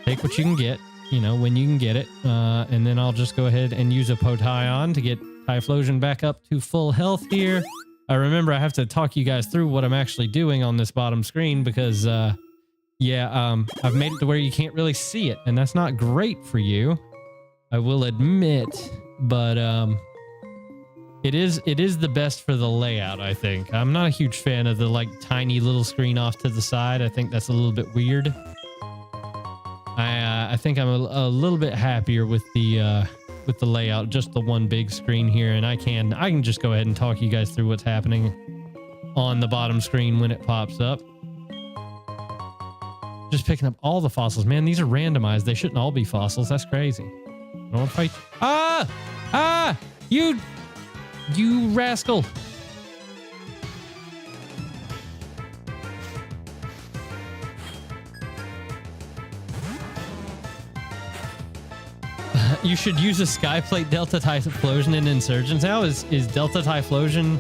take what you can get, you know, when you can get it, and then I'll just go ahead and use a Potaion to get Typhlosion back up to full health here. I remember I have to talk you guys through what I'm actually doing on this bottom screen because yeah, I've made it to where you can't really see it, and that's not great for you, I will admit, but It is the best for the layout, I think. I'm not a huge fan of the like tiny little screen off to the side. I think that's a little bit weird. I think I'm a little bit happier with the layout, just the one big screen here, and I can just go ahead and talk you guys through what's happening on the bottom screen when it pops up. Just picking up all the fossils, man. These are randomized. They shouldn't all be fossils. That's crazy. I don't want to fight. Ah! You rascal. You should use a Skyplate Delta Typhlosion in Insurgents now. Is Delta Typhlosion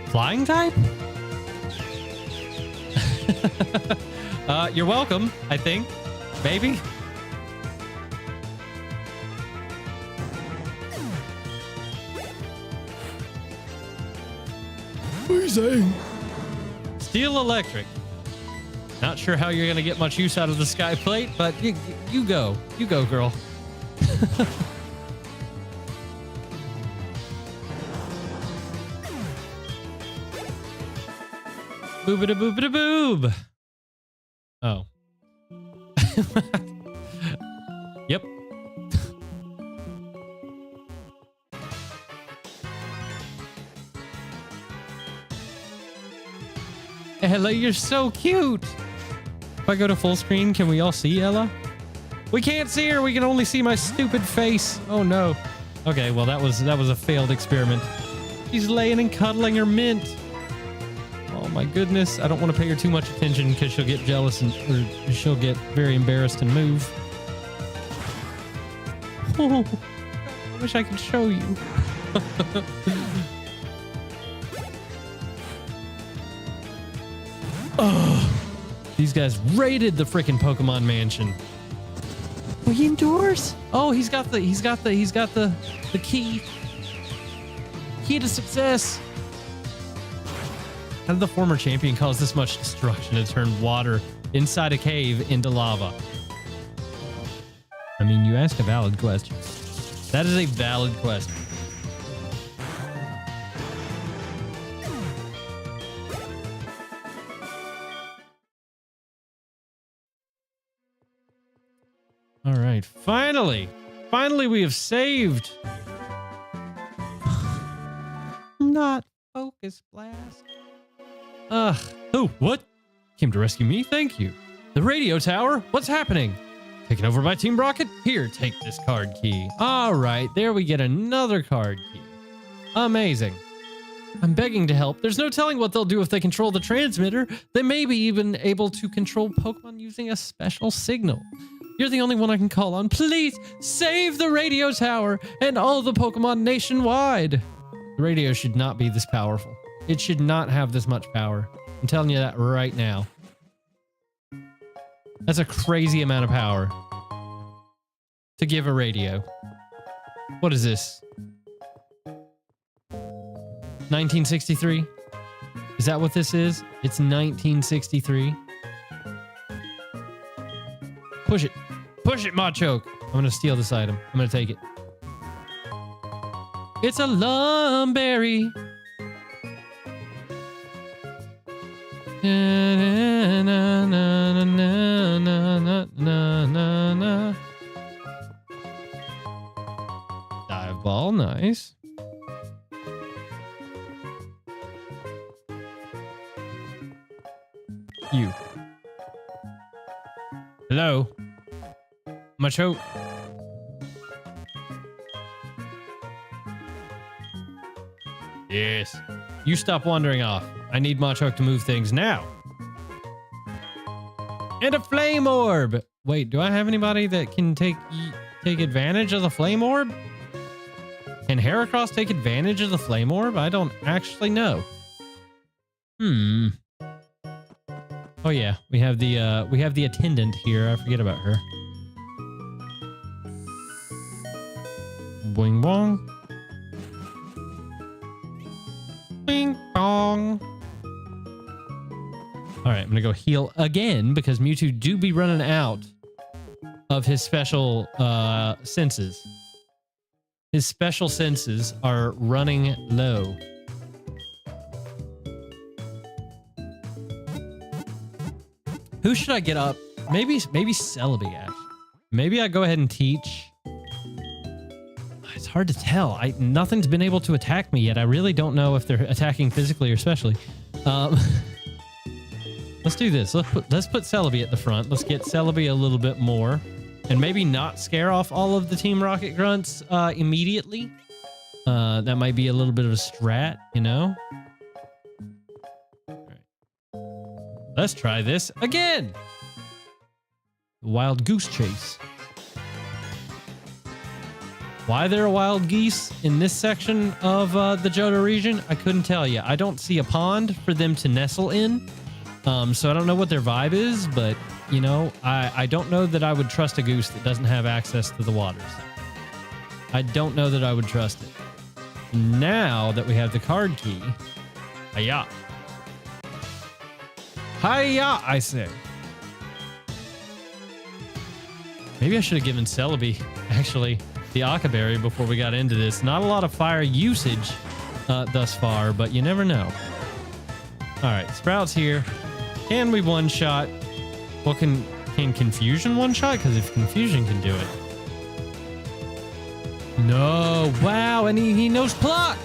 flying type? You're welcome, I think. Maybe. What are you saying? Steel Electric. Not sure how you're going to get much use out of the Sky Plate, but you go. You go, girl. Boobida-boobida-boob. Oh. Yep. Ella, you're so cute. If I go to full screen, can we all see Ella? We can't see her. We can only see my stupid face. Oh no. Okay, well that was a failed experiment. She's laying and cuddling her mint. Oh my goodness. I don't want to pay her too much attention because she'll get jealous and or she'll get very embarrassed and move. Oh, I wish I could show you. Oh, these guys raided the freaking Pokemon Mansion. Will he endorse? Oh, he's got the key. Key to success. How did the former champion cause this much destruction to turn water inside a cave into lava? I mean, you ask a valid question. That is a valid question. All right, finally we have saved. Not focus blast. Oh, what? Came to rescue me? Thank you. The radio tower? What's happening? Taken over by Team Rocket? Here, take this card key. All right, there we get another card key. Amazing. I'm begging to help. There's no telling what they'll do if they control the transmitter. They may be even able to control Pokemon using a special signal. You're the only one I can call on. Please save the radio tower and all the Pokemon nationwide. The radio should not be this powerful. It should not have this much power. I'm telling you that right now. That's a crazy amount of power to give a radio. What is this? 1963? Is that what this is? It's 1963. Push it. Push it, Machoke. I'm going to steal this item. I'm going to take it. It's a Lumberry. na, na, na. Dive ball, nice. You. Hello. Macho. Yes. You stop wandering off. I need Machoke to move things now. And a flame orb. Wait, do I have anybody that can take advantage of the flame orb? Can Heracross take advantage of the flame orb? I don't actually know. Oh yeah, we have the attendant here. I forget about her. Boing bong. Bing bong. All right, I'm gonna go heal again because Mewtwo do be running out of his special senses. His special senses are running low. Who should I get up? Maybe Celebi, actually. Maybe I go ahead and teach. It's hard to tell. Nothing's been able to attack me yet. I really don't know if they're attacking physically or specially. Let's do this. Let's put Celebi at the front. Let's get Celebi a little bit more. And maybe not scare off all of the Team Rocket grunts immediately. That might be a little bit of a strat, you know? All right. Let's try this again. Wild goose chase. Why there are wild geese in this section of the Johto region, I couldn't tell you. I don't see a pond for them to nestle in. So I don't know what their vibe is, but, you know, I don't know that I would trust a goose that doesn't have access to the waters. I don't know that I would trust it. Now that we have the card key, hiya. Hiya, I say. Maybe I should have given Celebi, actually, the Aqua Berry before we got into this. Not a lot of fire usage thus far, but you never know. All right, Sprout's here. Can we one-shot? Well, can Confusion one-shot? Because if Confusion can do it. No. Wow, and he knows Pluck.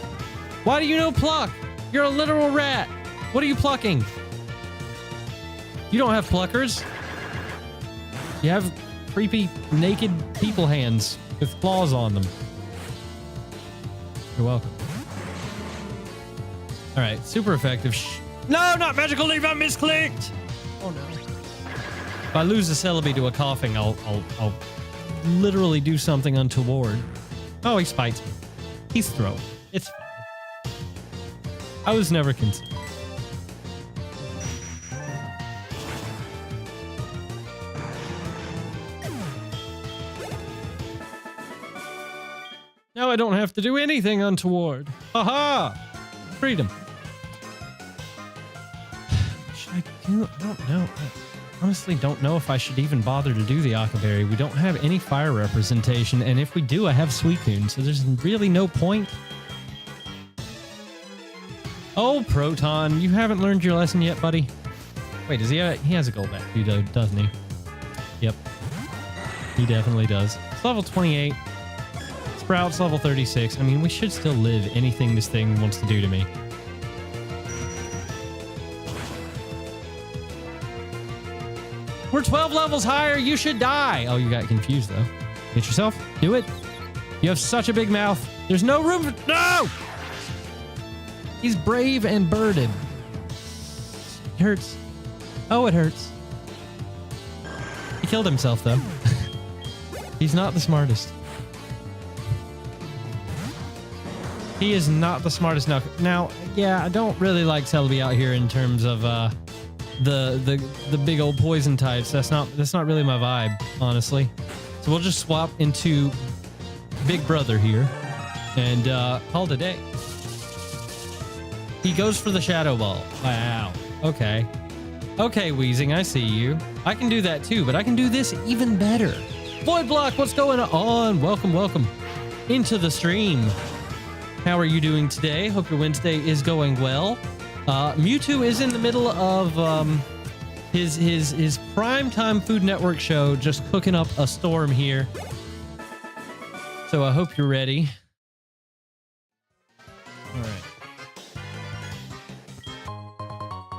Why do you know Pluck? You're a literal rat. What are you plucking? You don't have pluckers. You have creepy, naked people hands with claws on them. You're welcome. All right, super effective. No, not magical leaf. I misclicked. Oh no. If I lose a Celebi to a coughing, I'll literally do something untoward. Oh, he spites me. He's throwing. It's fine. I was never concerned. Now I don't have to do anything untoward. Haha! Freedom. Should I do? I don't know. I honestly don't know if I should even bother to do the Aqua Berry. We don't have any fire representation, and if we do, I have Suicune, so there's really no point. Oh, Proton, you haven't learned your lesson yet, buddy. Wait, does he has a gold back, doesn't he? Yep. He definitely does. It's level 28. Sprout's level 36. I mean, we should still live anything this thing wants to do to me. We're 12 levels higher. You should die. Oh, you got confused, though. Hit yourself. Do it. You have such a big mouth. There's no room for... No! He's brave and birded. It hurts. Oh, it hurts. He killed himself, though. He's not the smartest. He is not the smartest. Now, yeah, I don't really like Celebi out here in terms of the big old poison types. That's not really my vibe, honestly. So we'll just swap into Big Brother here and call it a day. He goes for the Shadow Ball. Wow. Okay. Okay, Weezing, I see you. I can do that too, but I can do this even better. Void Block, what's going on? Welcome, welcome into the stream. How are you doing today? Hope your Wednesday is going well. Mewtwo is in the middle of his primetime Food Network show just cooking up a storm here. So I hope you're ready. All right.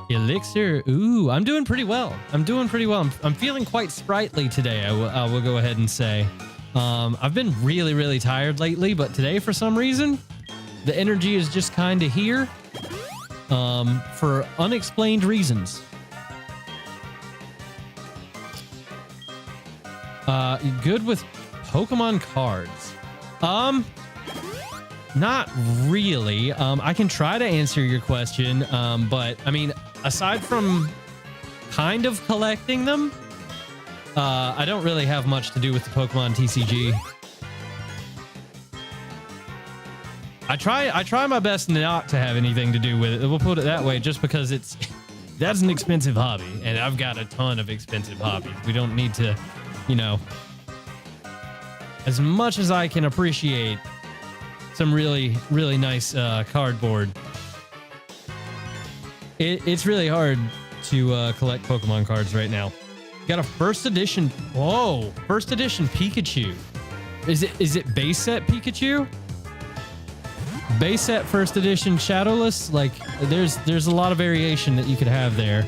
Elixir. Ooh, I'm doing pretty well. I'm feeling quite sprightly today, I will go ahead and say. I've been really, really tired lately, but today, for some reason, the energy is just kind of here for unexplained reasons. Good with Pokemon cards. Not really. I can try to answer your question, but I mean, aside from kind of collecting them, I don't really have much to do with the Pokemon TCG. I try my best not to have anything to do with it. We'll put it that way, just because that's an expensive hobby, and I've got a ton of expensive hobbies. We don't need to, you know, as much as I can appreciate some really, really nice cardboard. It's really hard to collect Pokemon cards right now. Got a first edition. Whoa, first edition Pikachu. Is it base set Pikachu? Base set first edition Shadowless. Like there's a lot of variation that you could have there.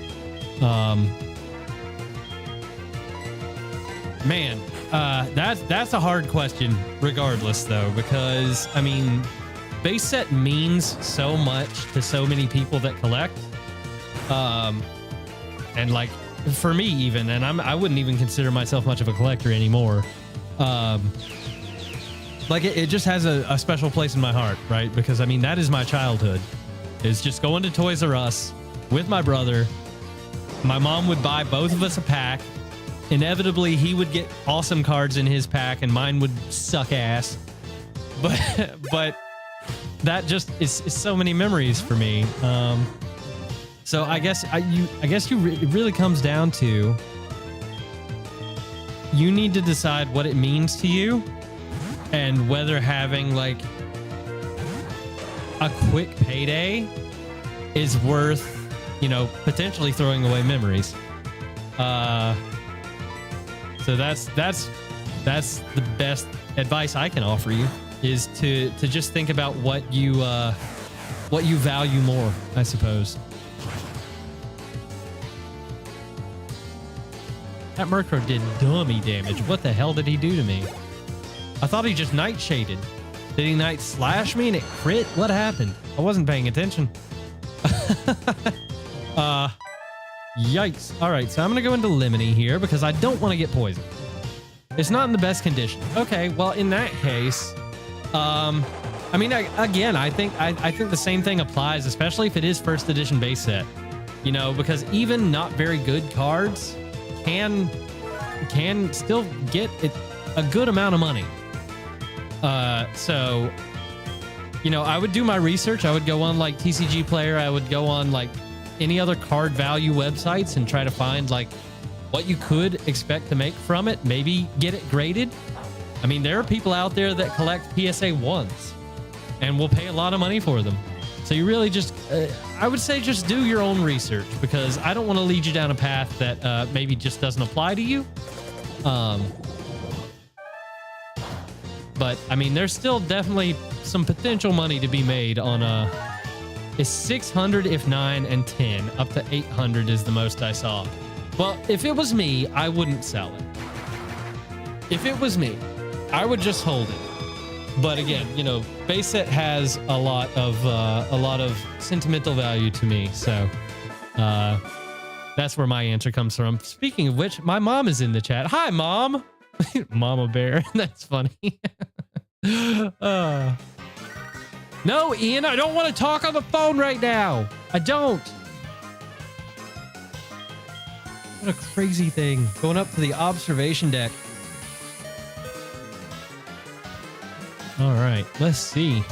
Man, that's a hard question regardless though, because I mean, base set means so much to so many people that collect. And like for me even, and I wouldn't even consider myself much of a collector anymore. Like it just has a special place in my heart, right? Because I mean, that is my childhood. It's just going to Toys R Us with my brother. My mom would buy both of us a pack. Inevitably, he would get awesome cards in his pack, and mine would suck ass. But that just is so many memories for me. So I guess it really comes down to you need to decide what it means to you, and whether having like a quick payday is worth, you know, potentially throwing away memories. So that's the best advice I can offer you, is to just think about what you value more, I suppose. That Murkrow did dummy damage. What the hell did he do to me? I thought he just night shaded. Did he night slash me and it crit? What happened? I wasn't paying attention. Yikes. All right, so I'm going to go into Lemony here because I don't want to get poisoned. It's not in the best condition. Okay, well, in that case, I mean, I think the same thing applies, especially if it is first edition base set. You know, because even not very good cards can still get a good amount of money. So, you know, I would do my research. I would go on like TCG Player. I would go on like any other card value websites and try to find like what you could expect to make from it. Maybe get it graded. I mean, there are people out there that collect PSA 1s and will pay a lot of money for them. So you really just, I would say just do your own research, because I don't want to lead you down a path that maybe just doesn't apply to you. But I mean, there's still definitely some potential money to be made on it's 600 if 9 and 10, up to 800 is the most I saw. Well, if it was me, I wouldn't sell it. If it was me, I would just hold it. But again, you know, base set has a lot of sentimental value to me, so that's where my answer comes from. Speaking of which, my mom is in the chat. Hi, Mom. Mama Bear. That's funny. No, Ian, I don't want to talk on the phone right now. I don't. What a crazy thing. Going up to the observation deck. All right, let's see.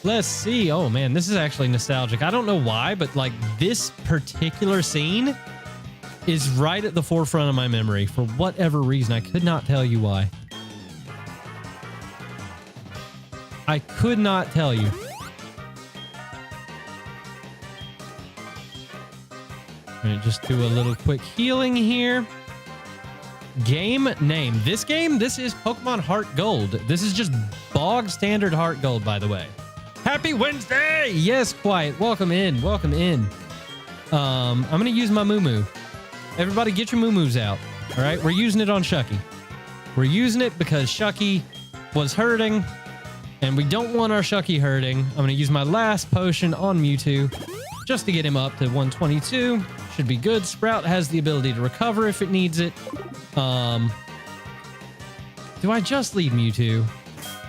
Let's see. Oh, man, this is actually nostalgic. I don't know why, but like this particular scene is right at the forefront of my memory for whatever reason. I could not tell you why. I could not tell you. All right, just do a little quick healing here. Game name. This is Pokemon Heart-Gold. This is just bog standard Heart-Gold, by the way. Happy Wednesday! Yes, Quiet. Welcome in. Welcome in. I'm going to use my Moo. Everybody get your Moo out. All right? We're using it on Shucky. We're using it because Shucky was hurting, and we don't want our Shucky hurting. I'm going to use my last potion on Mewtwo just to get him up to 122. Should be good. Sprout has the ability to recover if it needs it. Do I just lead Mewtwo?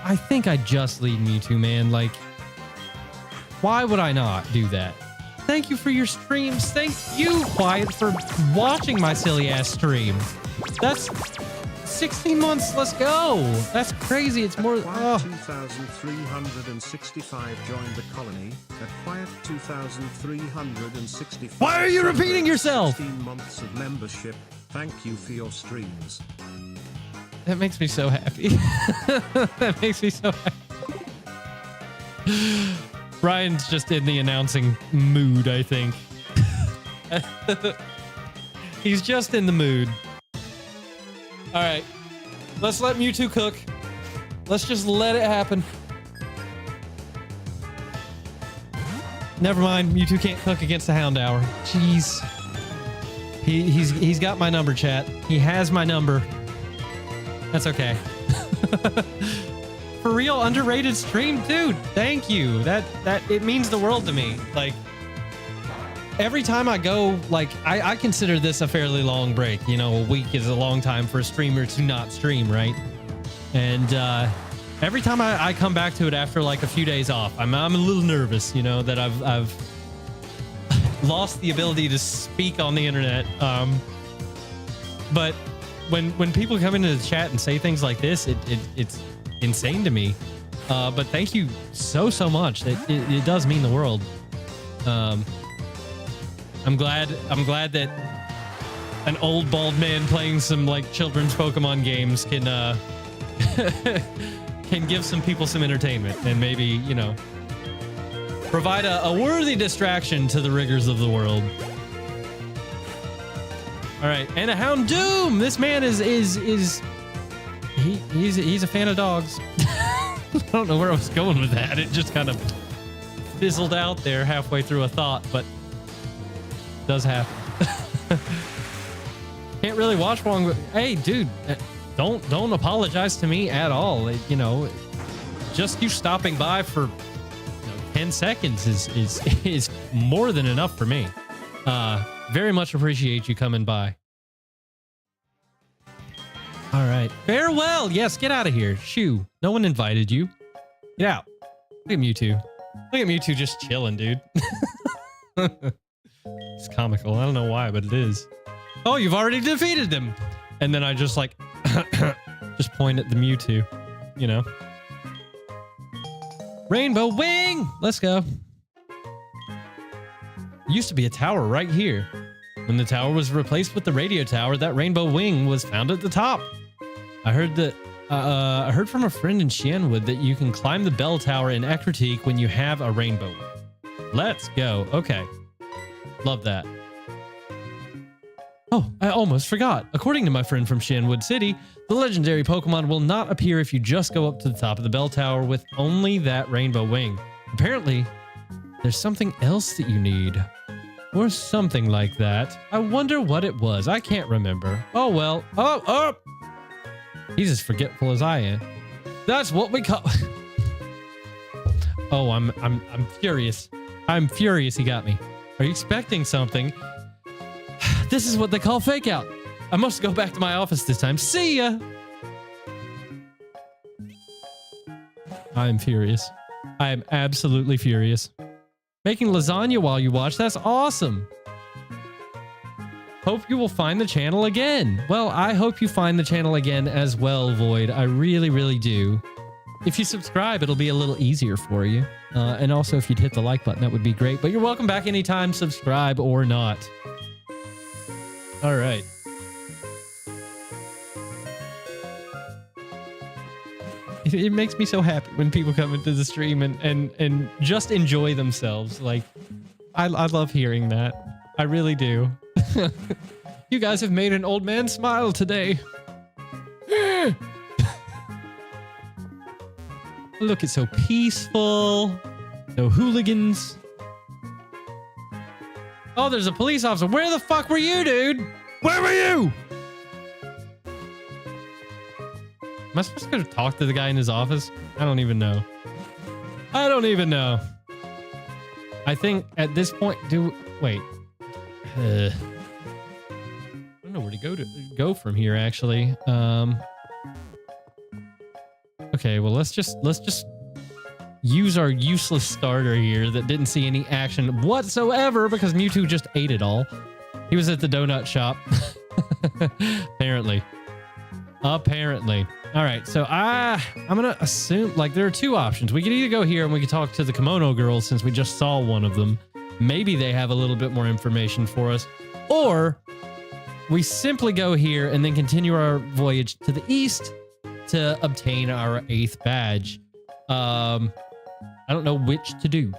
I think I just lead Mewtwo, man. Like, why would I not do that? Thank you for your streams. Thank you, Quiet, for watching my silly ass stream. That's 16 months. Let's go. That's crazy. It's more. 2365 joined the colony. At Quiet 2365. Why are you repeating yourself? 16 months of membership. Thank you for your streams. That makes me so happy. That makes me so happy. Brian's just in the announcing mood, I think. He's just in the mood. All right. Let's let Mewtwo cook. Let's just let it happen. Never mind. Mewtwo can't cook against the Houndour. Jeez. He's got my number, chat. He has my number. That's okay. For real, underrated stream, dude. Thank you. That it means the world to me. Like, every time I go, like, I consider this a fairly long break. You know, a week is a long time for a streamer to not stream, right? And every time I come back to it after like a few days off, I'm a little nervous, you know, that I've lost the ability to speak on the internet. But when people come into the chat and say things like this, it's insane to me. But thank you so much. It does mean the world. I'm glad that an old bald man playing some like children's Pokemon games can can give some people some entertainment and maybe, you know, provide a worthy distraction to the rigors of the world. All right, and a Houndoom. This man is he's a fan of dogs. I don't know where I was going with that. It just kind of fizzled out there halfway through a thought, but it does happen. Can't really watch wrong, but hey, dude, don't apologize to me at all. You know, just you stopping by for 10 seconds is more than enough for me. Very much appreciate you coming by. All right. Farewell. Yes, get out of here. Shoo. No one invited you. Get out. Look at Mewtwo. Look at Mewtwo just chilling, dude. It's comical. I don't know why, but it is. Oh, you've already defeated them. And then I just like, just point at the Mewtwo, you know. Rainbow Wing. Let's go. Used to be a tower right here. When the tower was replaced with the radio tower, that Rainbow Wing was found at the top. I heard that I heard from a friend in Shenwood that you can climb the bell tower in Ecruteak when you have a rainbow wing. Let's go. Okay. Love that. Oh, I almost forgot. According to my friend from Shenwood City, the legendary Pokemon will not appear if you just go up to the top of the bell tower with only that Rainbow Wing. Apparently, there's something else that you need. Or something like that. I wonder what it was. I can't remember. Oh, well. Oh! He's as forgetful as I am. That's what we call... Oh, I'm furious. I'm furious he got me. Are you expecting something? This is what they call fake out. I must go back to my office this time. See ya! I am furious. I am absolutely furious. Making lasagna while you watch, that's awesome. Hope you will find the channel again. Well, I hope you find the channel again as well, Void. I really, really do. If you subscribe, it'll be a little easier for you. And also, if you'd hit the like button, that would be great. But you're welcome back anytime, subscribe or not. All right. It makes me so happy when people come into the stream and just enjoy themselves. Like, I love hearing that. I really do. You guys have made an old man smile today. Look, it's so peaceful. No hooligans. Oh, there's a police officer. Where the fuck were you, dude? Where were you? Am I supposed to go talk to the guy in his office? I don't even know. I don't even know. I think at this point, wait. I don't know where to go from here, actually. Okay, well, let's just use our useless starter here that didn't see any action whatsoever because Mewtwo just ate it all. He was at the donut shop. Apparently. All right, so I'm gonna assume like there are two options. We could either go here and we could talk to the kimono girls since we just saw one of them. Maybe they have a little bit more information for us, or we simply go here and then continue our voyage to the east to obtain our 8th badge. I don't know which to do.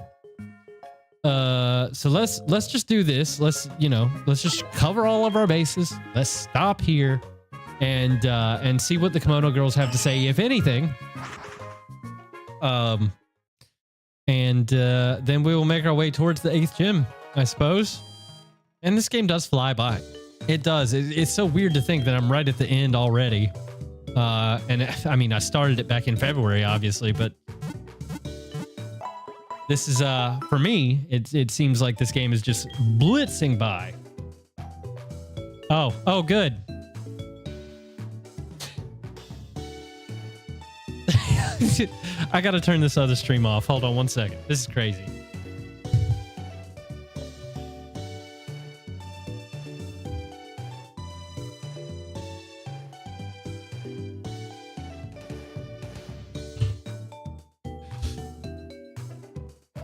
So let's just do this. Let's just cover all of our bases. Let's stop here and see what the kimono girls have to say, if anything. And then we will make our way towards the 8th gym, I suppose. And this game does fly by. It does. It's so weird to think that I'm right at the end already. And I mean, I started it back in February, obviously, but this is, for me, it seems like this game is just blitzing by. Oh, good. I gotta turn this other stream off. Hold on one second. This is crazy.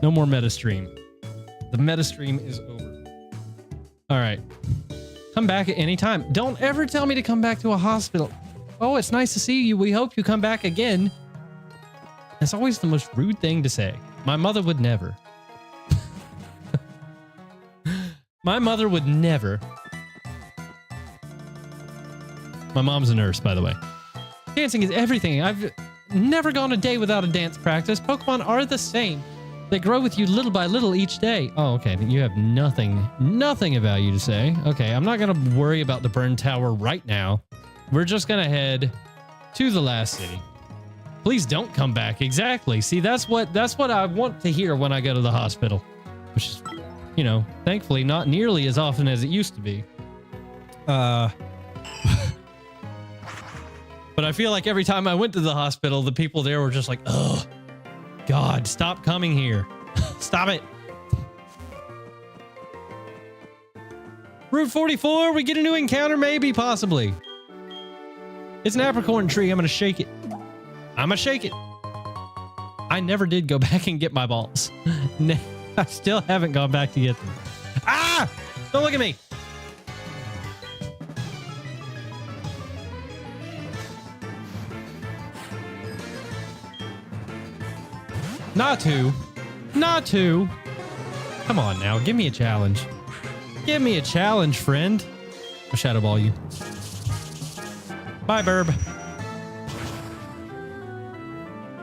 No more meta stream. The meta stream is over. All right. Come back at any time. Don't ever tell me to come back to a hospital. Oh, it's nice to see you. We hope you come back again. That's always the most rude thing to say. My mother would never. My mother would never. My mom's a nurse, by the way. Dancing is everything. I've never gone a day without a dance practice. Pokemon are the same. They grow with you little by little each day. Oh, okay. You have nothing of value to say. Okay, I'm not going to worry about the burn tower right now. We're just going to head to the last city. Please don't come back. Exactly. See, that's what I want to hear when I go to the hospital, which is, thankfully not nearly as often as it used to be. But I feel like every time I went to the hospital, the people there were just like, oh, God, stop coming here. Stop it. Route 44, we get a new encounter, maybe, possibly. It's an apricorn tree. I'm going to shake it. I never did go back and get my balls. I still haven't gone back to get them. Ah! Don't look at me. Not to. Come on now, give me a challenge. Give me a challenge, friend. I'll shadow ball you. Bye, Burb.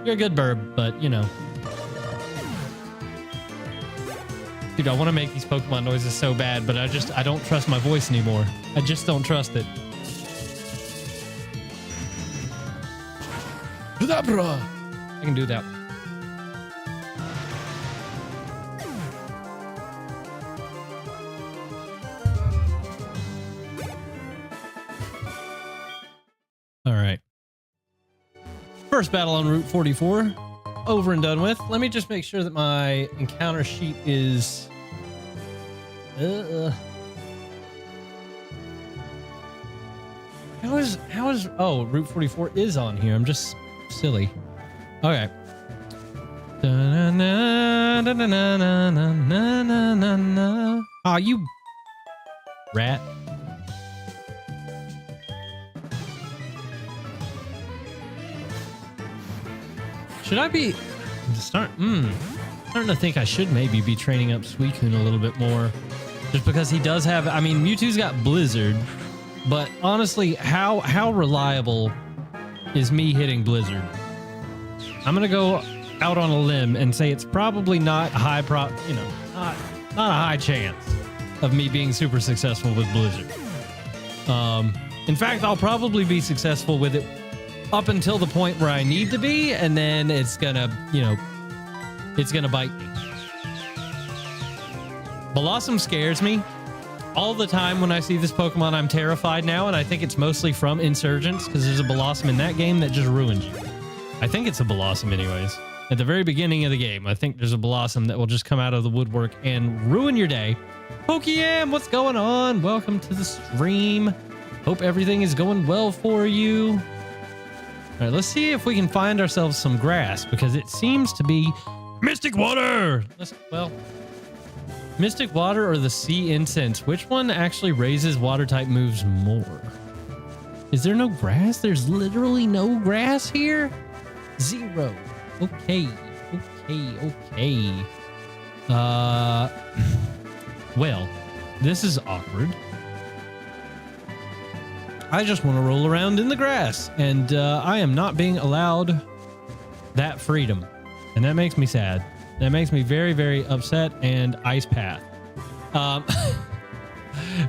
You're a good Burb, but Dude, I want to make these Pokemon noises so bad, but I don't trust my voice anymore. I just don't trust it. I can do that. All right. First battle on Route 44. Over and done with. Let me just make sure that my encounter sheet is... How is... Oh, Route 44 is on here. I'm just silly. Okay. Aw, you... rat. Should I be starting to think I should maybe be training up Suicune a little bit more. Just because he does have, I mean, Mewtwo's got Blizzard, but honestly, how reliable is me hitting Blizzard? I'm gonna go out on a limb and say it's probably not high not a high chance of me being super successful with Blizzard. In fact, I'll probably be successful with it up until the point where I need to be, and then it's gonna, it's gonna bite me. Blossom scares me. All the time when I see this Pokemon, I'm terrified now, and I think it's mostly from Insurgents, because there's a Blossom in that game that just ruins you. I think it's a Blossom anyways. At the very beginning of the game, I think there's a Blossom that will just come out of the woodwork and ruin your day. Pokeyam, what's going on? Welcome to the stream. Hope everything is going well for you. All right, let's see if we can find ourselves some grass, because it seems to be Mystic Water. Mystic Water or the Sea Incense? Which one actually raises water type moves more? Is there no grass? There's literally no grass here? 0. Okay. Well, this is awkward. I just want to roll around in the grass, and I am not being allowed that freedom. And that makes me sad. That makes me very, very upset and Ice Path.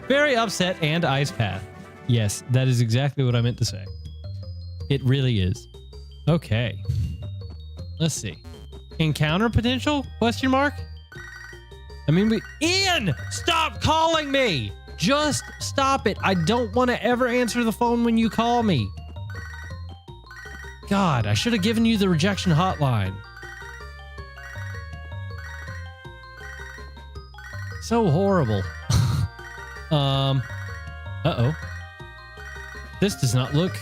Very upset and Ice Path. Yes, that is exactly what I meant to say. It really is. Okay. Let's see. Encounter potential? Question mark? I mean, Ian, stop calling me. Just stop it. I don't want to ever answer the phone when you call me. God, I should have given you the rejection hotline. So horrible. Uh-oh. This does not look,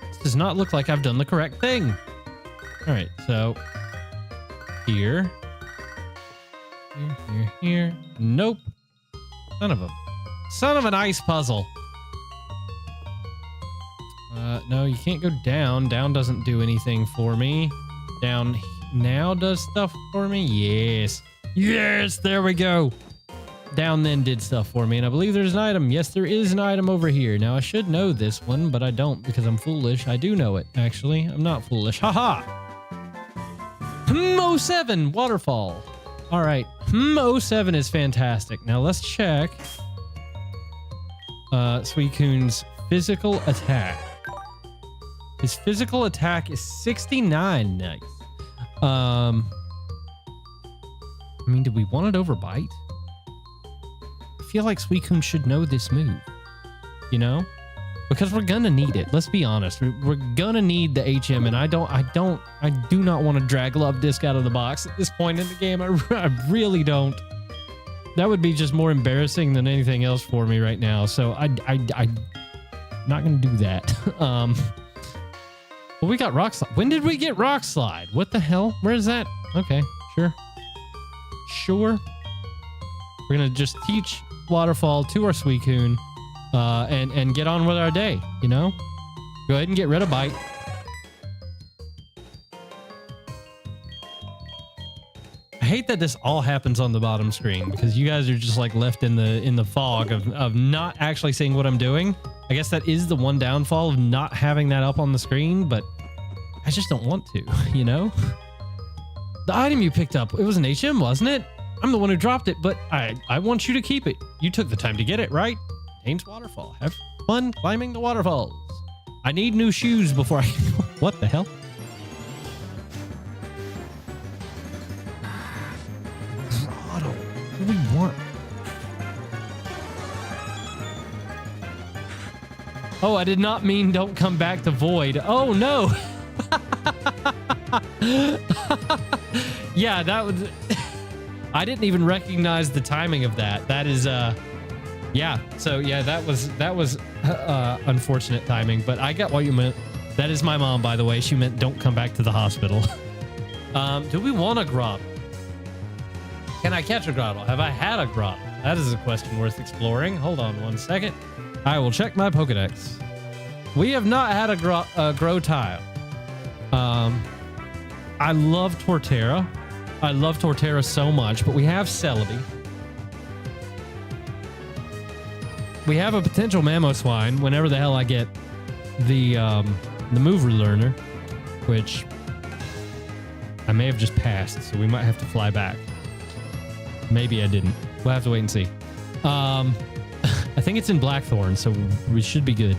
this does not look like I've done the correct thing. All right, so here. Here. Nope. Son of an ice puzzle. No, you can't go down. Down doesn't do anything for me. Down now does stuff for me. Yes, there we go. Down then did stuff for me, and I believe there's an item. Yes, there is an item over here. Now, I should know this one, but I don't because I'm foolish. I do know it, actually. I'm not foolish. Haha! 07 waterfall. All right. 07 is fantastic. Now, let's check Suicune's physical attack. His physical attack is 69. Nice. I mean, do we want it over bite? I feel like Suicune should know this move, you know? Because we're gonna need it. Let's be honest. We're gonna need the HM, and I do not want to drag Love Disc out of the box at this point in the game. I really don't. That would be just more embarrassing than anything else for me right now. So I'm not gonna do that. Well, we got Rock Slide. When did we get Rock Slide? What the hell? Where is that? Okay, sure. We're gonna just teach Waterfall to our Suicune, and get on with our day, you know? Go ahead and get rid of Bite. I hate that this all happens on the bottom screen because you guys are just like left in the fog of not actually seeing what I'm doing. I guess that is the one downfall of not having that up on the screen, but I just don't want to, you know? The item you picked up, it was an HM, wasn't it? I'm the one who dropped it, but I want you to keep it. You took the time to get it, right? Dane's Waterfall. Have fun climbing the waterfalls. I need new shoes before I... What the hell? Grotto. What do we want? Oh, I did not mean don't come back to Void. Oh, no. Yeah, that was... I didn't even recognize the timing of that. That is, yeah. So yeah, that was unfortunate timing, but I got what you meant. That is my mom, by the way. She meant don't come back to the hospital. Do we want a Grotto? Can I catch a Grotto? Have I had a Grotto? That is a question worth exploring. Hold on one second. I will check my Pokedex. We have not had a Grotile. I love Torterra. I love Torterra so much, but we have Celebi. we have a potential Mamoswine whenever the hell I get the mover learner, which I may have just passed, so we might have to fly back. Maybe I didn't. We'll have to wait and see. I think it's in Blackthorn, so we should be good.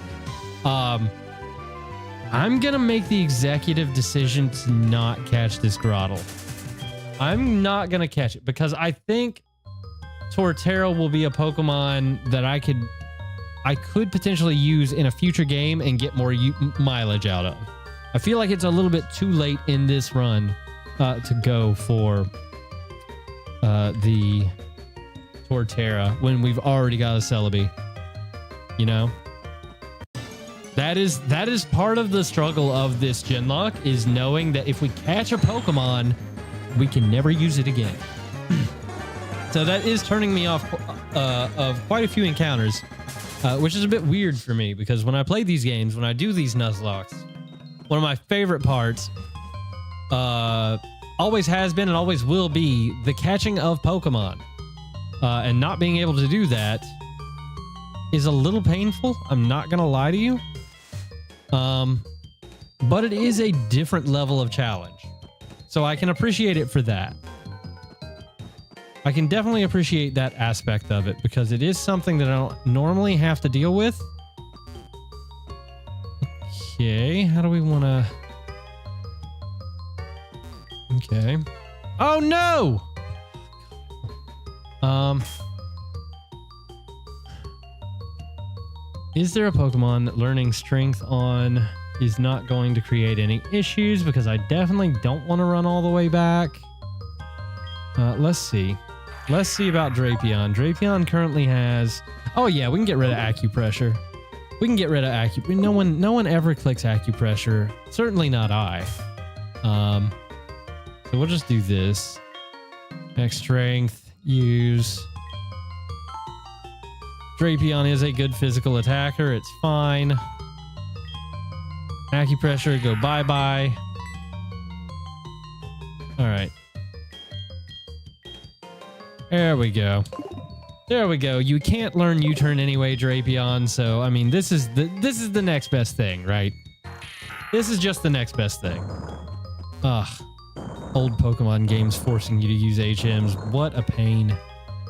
I'm gonna make the executive decision to not catch this Grottle. I'm not gonna catch it because I think Torterra will be a Pokemon that I could potentially use in a future game and get more mileage out of. I feel like it's a little bit too late in this run to go for the Torterra when we've already got a Celebi. You know? That is part of the struggle of this Genlocke, is knowing that if we catch a Pokemon, we can never use it again. So that is turning me off of quite a few encounters, which is a bit weird for me because when I play these games, when I do these Nuzlockes, one of my favorite parts always has been and always will be the catching of Pokemon. And not being able to do that is a little painful. I'm not going to lie to you. But it is a different level of challenge. So I can appreciate it for that. I can definitely appreciate that aspect of it because it is something that I don't normally have to deal with. Okay, how do we want to... Okay. Oh no! Is there a Pokemon that learning strength on is not going to create any issues? Because I definitely don't want to run all the way back. Let's see. Let's see about Drapion. Drapion currently has... Oh yeah, we can get rid of acupressure. We can get rid of acupressure. No one ever clicks acupressure. Certainly not I. So we'll just do this. Max strength. Use. Drapion is a good physical attacker. It's fine. Acupressure, go bye-bye. All right. There we go. There we go. You can't learn U-turn anyway, Drapion. So, I mean, this is the next best thing, right? This is just the next best thing. Ugh. Old Pokemon games forcing you to use HMs. What a pain.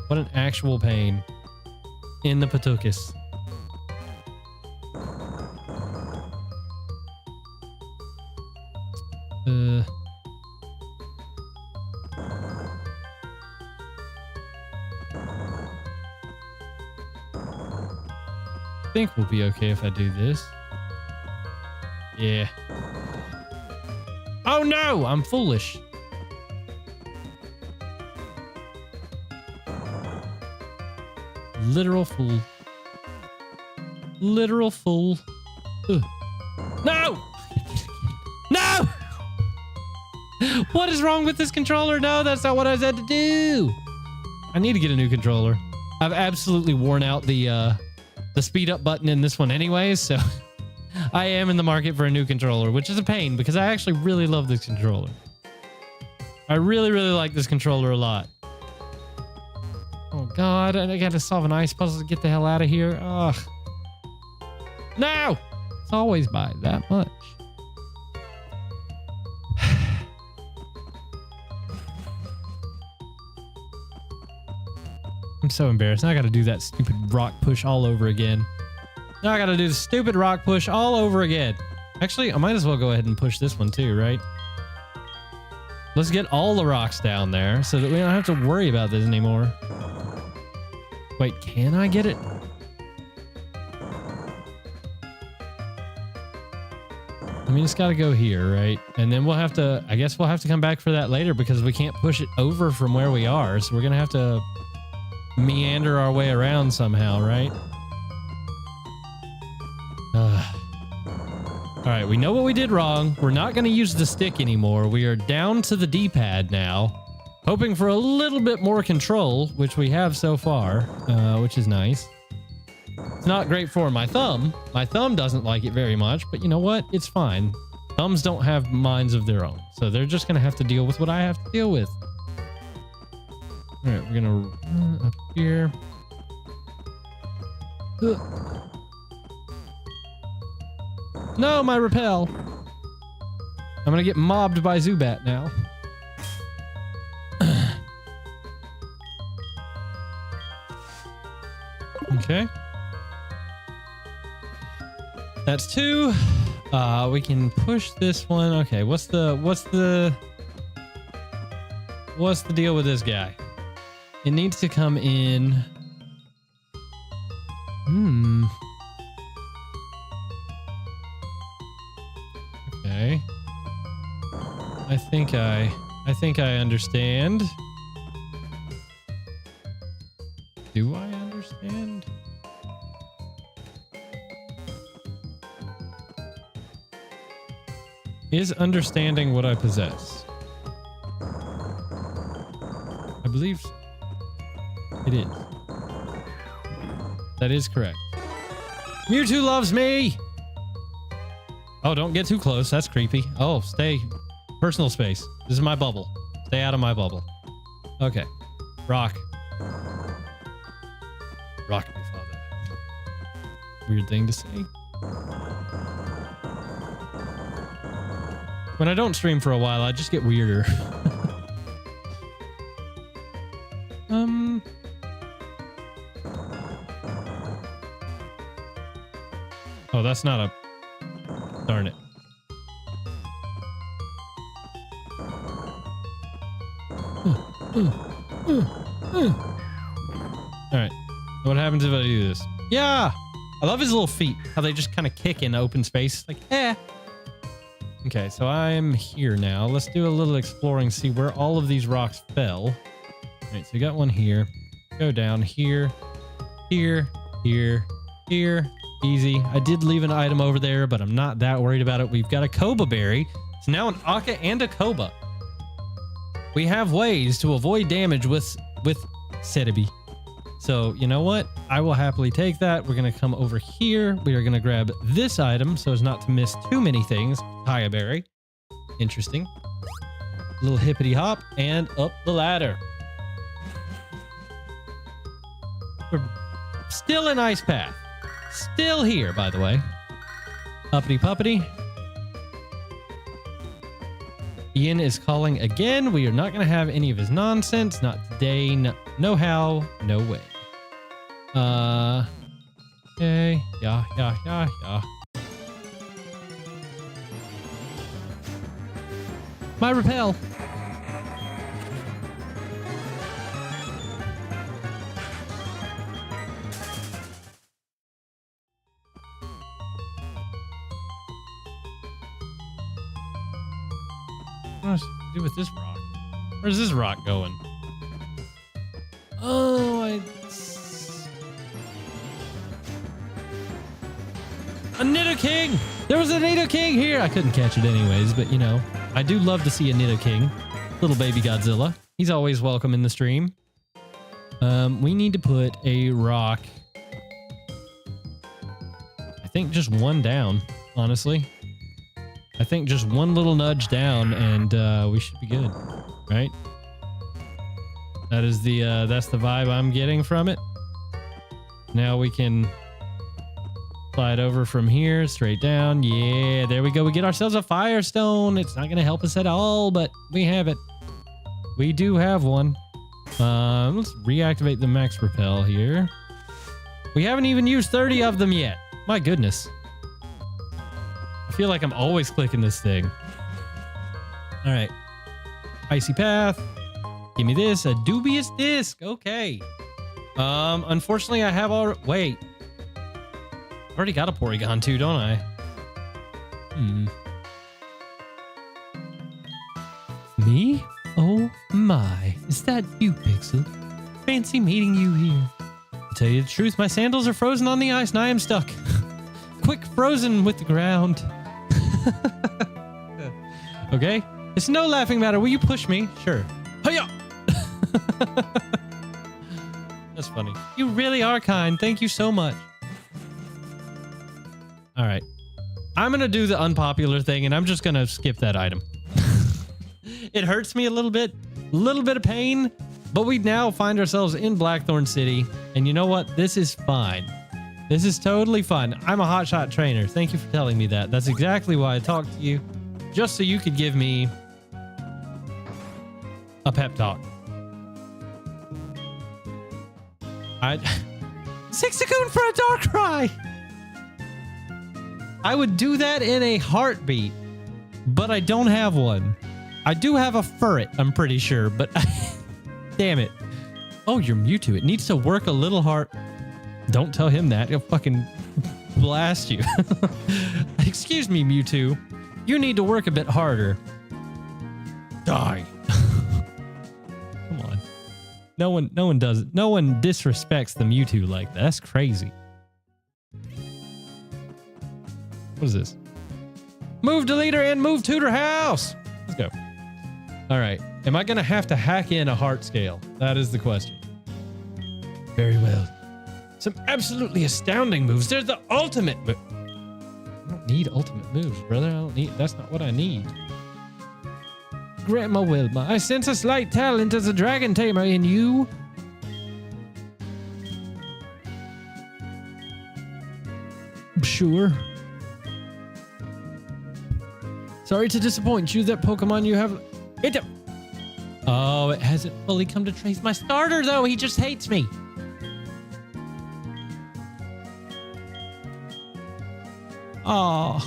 What an actual pain. In the Patukas. I think we'll be okay if I do this. Yeah. Oh no! I'm foolish. Literal fool. Literal fool. Ugh. No! No! What is wrong with this controller? No, that's not what I said to do. I need to get a new controller. I've absolutely worn out the speed up button in this one anyways, so I am in the market for a new controller, which is a pain because I actually really love this controller. I really, really like this controller a lot. Oh God, I gotta solve an ice puzzle to get the hell out of here. Ugh. No! It's always by that much. I'm so embarrassed. Now I gotta do that stupid rock push all over again. Now I gotta do the stupid rock push all over again. Actually, I might as well go ahead and push this one too, right? Let's get all the rocks down there so that we don't have to worry about this anymore. Wait, can I get it? I mean, it's got to go here, right? And then we'll have to, I guess we'll have to come back for that later because we can't push it over from where we are. So we're going to have to meander our way around somehow, right? All right, we know what we did wrong. We're not going to use the stick anymore. We are down to the D-pad now, hoping for a little bit more control, which we have so far, which is nice. It's not great for my thumb. My thumb doesn't like it very much, but you know what? It's fine. Thumbs don't have minds of their own, so they're just going to have to deal with what I have to deal with. All right, we're going to run up here. No, my repel. I'm gonna get mobbed by Zubat now. Okay. That's 2. We can push this one. Okay, what's the deal with this guy? It needs to come in. Okay. I think I understand. Do I understand? Is understanding what I possess? I believe it is. That is correct. Mewtwo loves me! Oh, don't get too close. That's creepy. Oh, stay. Personal space. This is my bubble. Stay out of my bubble. Okay. Rock. Rock me, father. Weird thing to say. When I don't stream for a while, I just get weirder. Oh, that's not a... Darn it. Alright. What happens if I do this? Yeah! I love his little feet. How they just kind of kick in open space. Like, eh. Okay, so I'm here now. Let's do a little exploring, see where all of these rocks fell. Alright, so we got one here. Go down here. Here. Here. Here. Easy. I did leave an item over there, but I'm not that worried about it. We've got a Koba berry. It's now an Aka and a Koba. We have ways to avoid damage with Cetibi. So, you know what? I will happily take that. We're going to come over here. We are going to grab this item so as not to miss too many things. Kaya berry. Interesting. Little hippity hop and up the ladder. We're still an ice path. Still here, by the way. Uppity puppity. Ian is calling again. We are not going to have any of his nonsense. Not today. No how. No way. Okay. Yeah. My repel. What to do with this rock? Where's this rock going? Oh, a Nidoking! There was a Nidoking here! I couldn't catch it anyways, but you know, I do love to see a Nidoking. Little baby Godzilla. He's always welcome in the stream. We need to put a rock. I think just one down, honestly. I think just one little nudge down and we should be good, right? That is that's the vibe I'm getting from it. Now we can slide over from here, straight down. Yeah, there we go. We get ourselves a Firestone. It's not going to help us at all, but we have it. We do have one. Let's reactivate the max repel here. We haven't even used 30 of them yet. My goodness. I feel like I'm always clicking this thing. All right. Icy path. Give me this. A dubious disc. Okay. Unfortunately, I have already... Wait. I've already got a Porygon too, don't I? Me? Oh my. Is that you, Pixel? Fancy meeting you here. To tell you the truth, my sandals are frozen on the ice and I am stuck. Quick, frozen with the ground. Okay. It's no laughing matter. Will you push me? Sure. Hiya! That's funny. You really are kind. Thank you so much. All right. I'm going to do the unpopular thing and I'm just going to skip that item. It hurts me a little bit of pain, but we now find ourselves in Blackthorn City. And you know what? This is fine. This is totally fun. I'm a hotshot trainer. Thank you for telling me that. That's exactly why I talked to you. Just so you could give me a pep talk. Sixacoon for a Darkrai! I would do that in a heartbeat, but I don't have one. I do have a Furret, I'm pretty sure, but damn it. Oh, you're Mewtwo. It needs to work a little hard. Don't tell him that. He'll fucking blast you. Excuse me, Mewtwo. You need to work a bit harder. Die. Come on. No one does it. No one disrespects the Mewtwo like that. That's crazy. What is this? Move deleter and move tutor house. Let's go. All right. Am I going to have to hack in a heart scale? That is the question. Very well. Some absolutely astounding moves. There's the ultimate move. I don't need ultimate moves, brother. I don't need. That's not what I need. Grandma Wilma, I sense a slight talent as a dragon tamer in you. Sure. Sorry to disappoint you. That Pokemon you have... Oh, it hasn't fully come to trace my starter, though. He just hates me. Oh.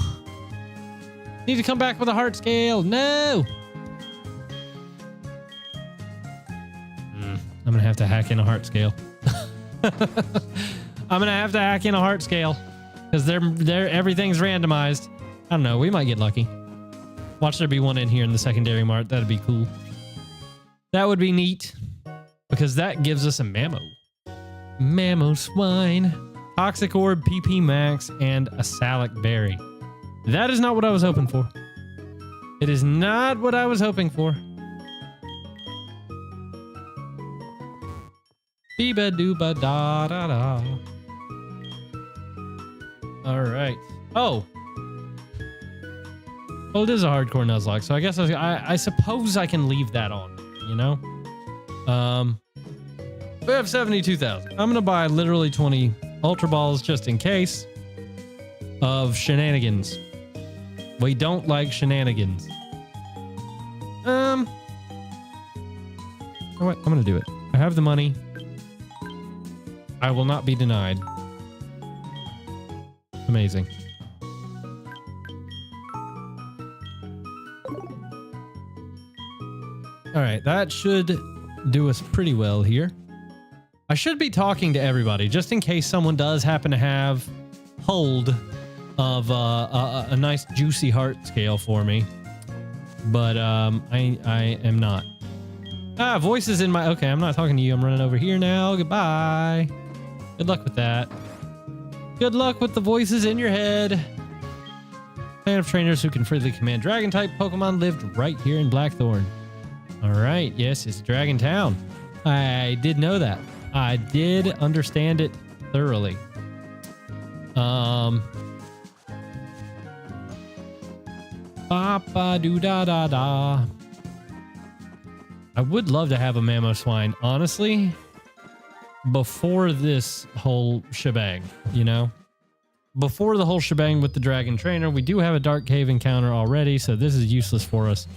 Need to come back with a heart scale. No. I'm going to have to hack in a heart scale. I'm going to have to hack in a heart scale because everything's randomized. I don't know. We might get lucky. Watch there be one in here in the secondary mart. That'd be cool. That would be neat because that gives us a Mammo. Mammo Swine, Toxic Orb, PP Max, and a Salic Berry. That is not what I was hoping for. It is not what I was hoping for. Beeba dooba da da da. All right. Oh. Well, it is a hardcore Nuzlocke, so I guess I suppose I can leave that on, you know? We have 72,000. I'm going to buy literally 20 Ultra Balls just in case of shenanigans. We don't like shenanigans. You know what? I'm going to do it. I have the money. I will not be denied. Amazing. All right, that should do us pretty well here. I should be talking to everybody just in case someone does happen to have hold of a nice juicy heart scale for me. But I am not. Ah, voices in my... Okay, I'm not talking to you. I'm running over here now. Goodbye. Good luck with that. Good luck with the voices in your head. Fan of trainers who can freely command Dragon-type Pokemon lived right here in Blackthorn. All right. Yes, it's Dragon Town. I did know that. I did understand it thoroughly. Ba-ba-doo-da-da-da. I would love to have a Mammo Swine, honestly, before this whole shebang, you know? Before the whole shebang with the Dragon Trainer, we do have a Dark Cave encounter already, so this is useless for us.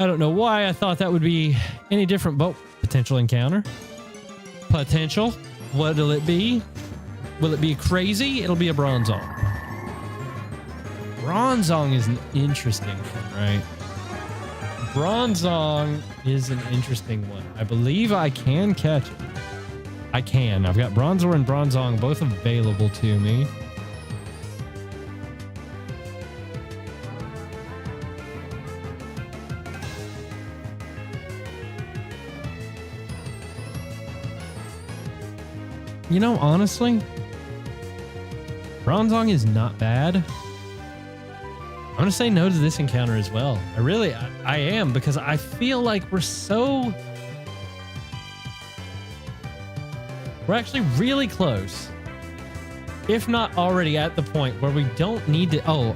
I don't know why I thought that would be any different, but potential encounter. Potential. What'll it be? Will it be crazy? It'll be a Bronzong. Bronzong is an interesting one, right? Bronzong is an interesting one. I believe I can catch it. I can. I've got Bronzor and Bronzong both available to me. You know, honestly, Bronzong is not bad. I'm going to say no to this encounter as well. I am, because I feel like we're actually really close. If not already at the point where we don't need to... Oh.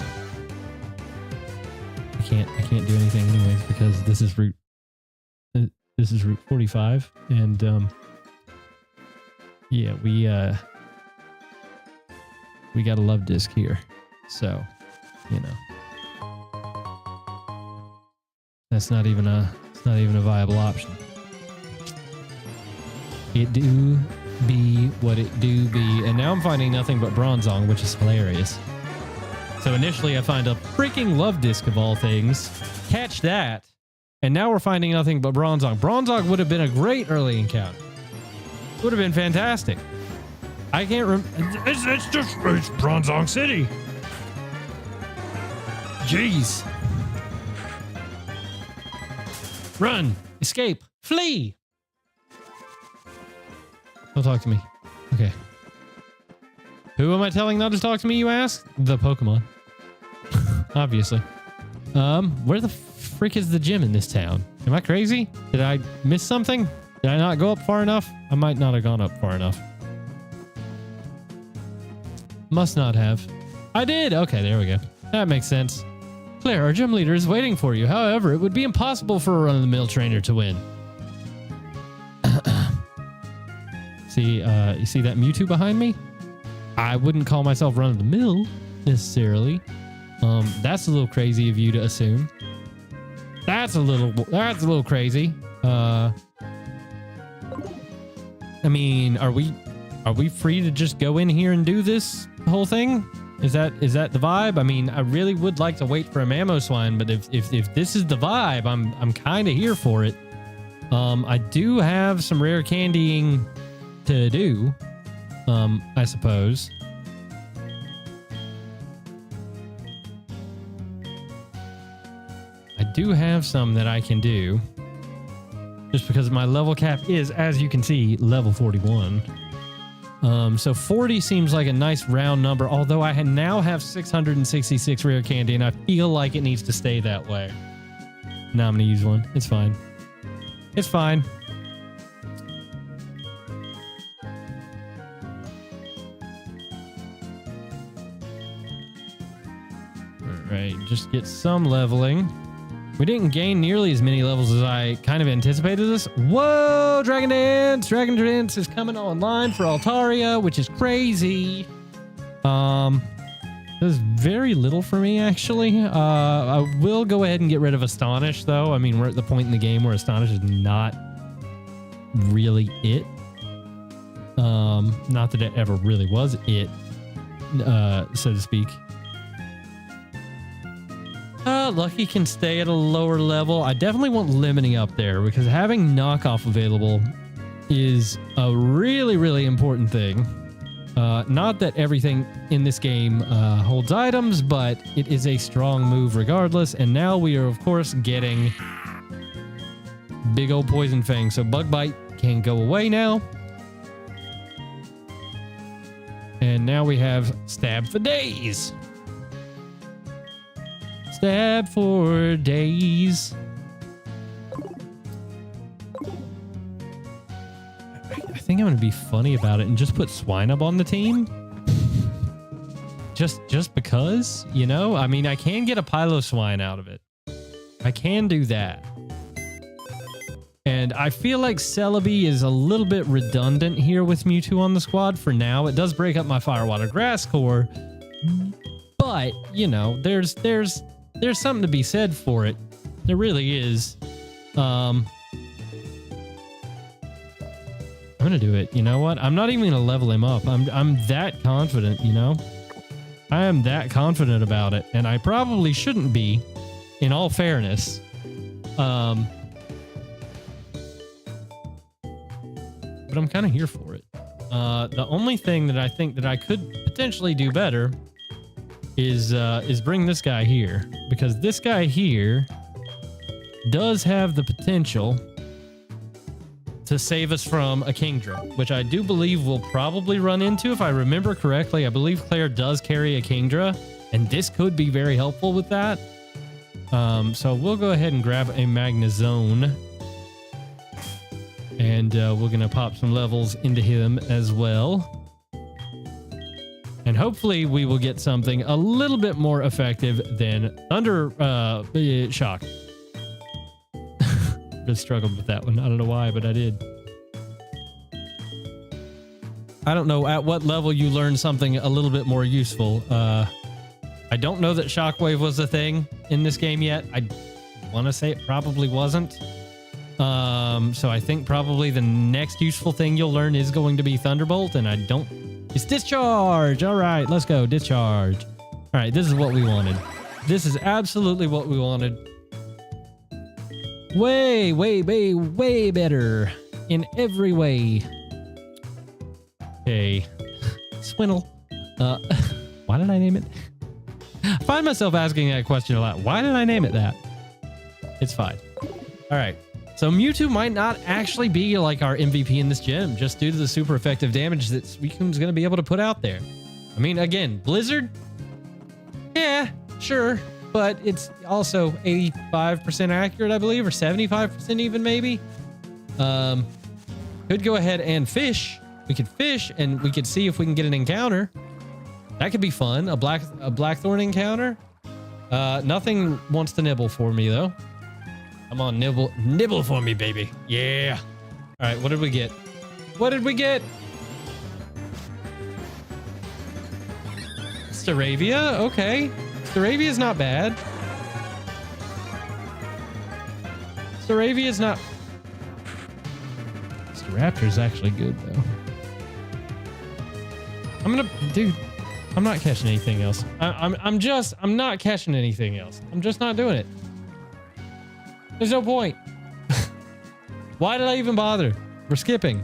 I can't do anything anyways because this is Route 45 and Yeah, we got a love disc here. So, you know. It's not even a viable option. It do be what it do be. And now I'm finding nothing but Bronzong, which is hilarious. So initially I find a freaking love disc of all things. Catch that. And now we're finding nothing but Bronzong. Bronzong would have been a great early encounter. Would have been fantastic. I can't remember. It's Bronzong City. Jeez. Run. Escape. Flee. Don't talk to me. Okay. Who am I telling not to talk to me, you ask? The Pokemon. Obviously. Where the frick is the gym in this town? Am I crazy? Did I miss something? Did I not go up far enough? I might not have gone up far enough. Must not have. I did! Okay, there we go. That makes sense. Claire, our gym leader is waiting for you. However, it would be impossible for a run-of-the-mill trainer to win. See, you see that Mewtwo behind me? I wouldn't call myself run-of-the-mill, necessarily. That's a little crazy of you to assume. That's a little crazy. I mean, are we free to just go in here and do this whole thing? Is that the vibe? I mean, I really would like to wait for a Mamoswine, but if this is the vibe, I'm kind of here for it. I do have some rare candying to do, I suppose. I do have some that I can do, just because my level cap is, as you can see, level 41. So 40 seems like a nice round number, although I now have 666 rare candy, and I feel like it needs to stay that way. Now I'm going to use one. It's fine. It's fine. Alright, just get some leveling. We didn't gain nearly as many levels as I kind of anticipated this. Whoa, Dragon Dance! Dragon Dance is coming online for Altaria, which is crazy. There's very little for me, actually. I will go ahead and get rid of Astonish, though. I mean, we're at the point in the game where Astonish is not really it. Not that it ever really was it, so to speak. Lucky can stay at a lower level. I definitely want limiting up there, because having knockoff available is a really, really important thing. Not that everything in this game holds items, but it is a strong move regardless. And now we are, of course, getting big old Poison Fang. So Bug Bite can go away now. And now we have Stab for Days. Stab for days. I think I'm going to be funny about it and just put Swinub on the team. Just because, you know? I mean, I can get a Piloswine out of it. I can do that. And I feel like Celebi is a little bit redundant here with Mewtwo on the squad for now. It does break up my Fire Water Grass core. But, you know, there's something to be said for it. There really is. I'm gonna do it. You know what? I'm not even gonna level him up. I'm that confident, you know? I am that confident about it, and I probably shouldn't be, in all fairness. But I'm kind of here for it. The only thing that I think that I could potentially do better is bring this guy here, because this guy here does have the potential to save us from a Kingdra, which I do believe we'll probably run into. If I remember correctly, I believe Claire does carry a Kingdra, and this could be very helpful with that. So we'll go ahead and grab a Magnezone, and we're gonna pop some levels into him as well. And hopefully we will get something a little bit more effective than Thunder Shock. Just struggled with that one. I don't know why, but I did. I don't know at what level you learn something a little bit more useful. I don't know that Shockwave was a thing in this game yet. I want to say it probably wasn't. So I think probably the next useful thing you'll learn is going to be Thunderbolt, and I don't... It's Discharge! All right, let's go. Discharge. All right, this is what we wanted. This is absolutely what we wanted. Way, way, way, way better in every way. Okay. Swintle. Why did I name it? I find myself asking that question a lot. Why did I name it that? It's fine. All right. So Mewtwo might not actually be like our MVP in this gym, just due to the super effective damage that Suicune's going to be able to put out there. I mean, again, Blizzard? Yeah, sure. But it's also 85% accurate, I believe, or 75% even, maybe. Could go ahead and fish. We could fish, and we could see if we can get an encounter. That could be fun. A Blackthorn encounter. Nothing wants to nibble for me, though. Come on, nibble for me, baby. Yeah. All right, what did we get? What did we get? Staravia, okay. Staravia's not bad. Staravia's not... Staraptor's actually good, though. Dude, I'm not catching anything else. I'm not catching anything else. I'm just not doing it. There's no point. Why did I even bother? We're skipping.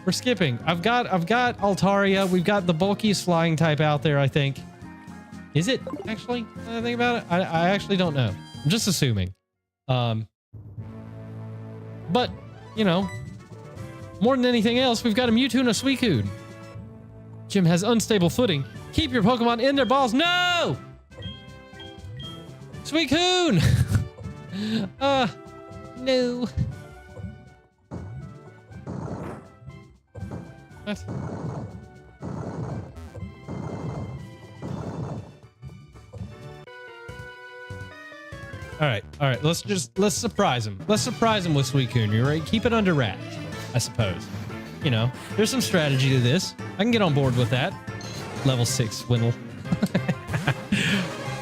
We're skipping. I've got Altaria. We've got the bulkiest flying type out there, I think. Is it actually? Now that I think about it, I actually don't know. I'm just assuming. But you know, more than anything else, we've got a Mewtwo and a Suicune. Gym has unstable footing. Keep your Pokemon in their balls. No! Suicune! No. What? All right. Let's surprise him. Let's surprise him with Suicune. You're right. Keep it under wraps, I suppose. You know, there's some strategy to this. I can get on board with that. Level 6 Swindle.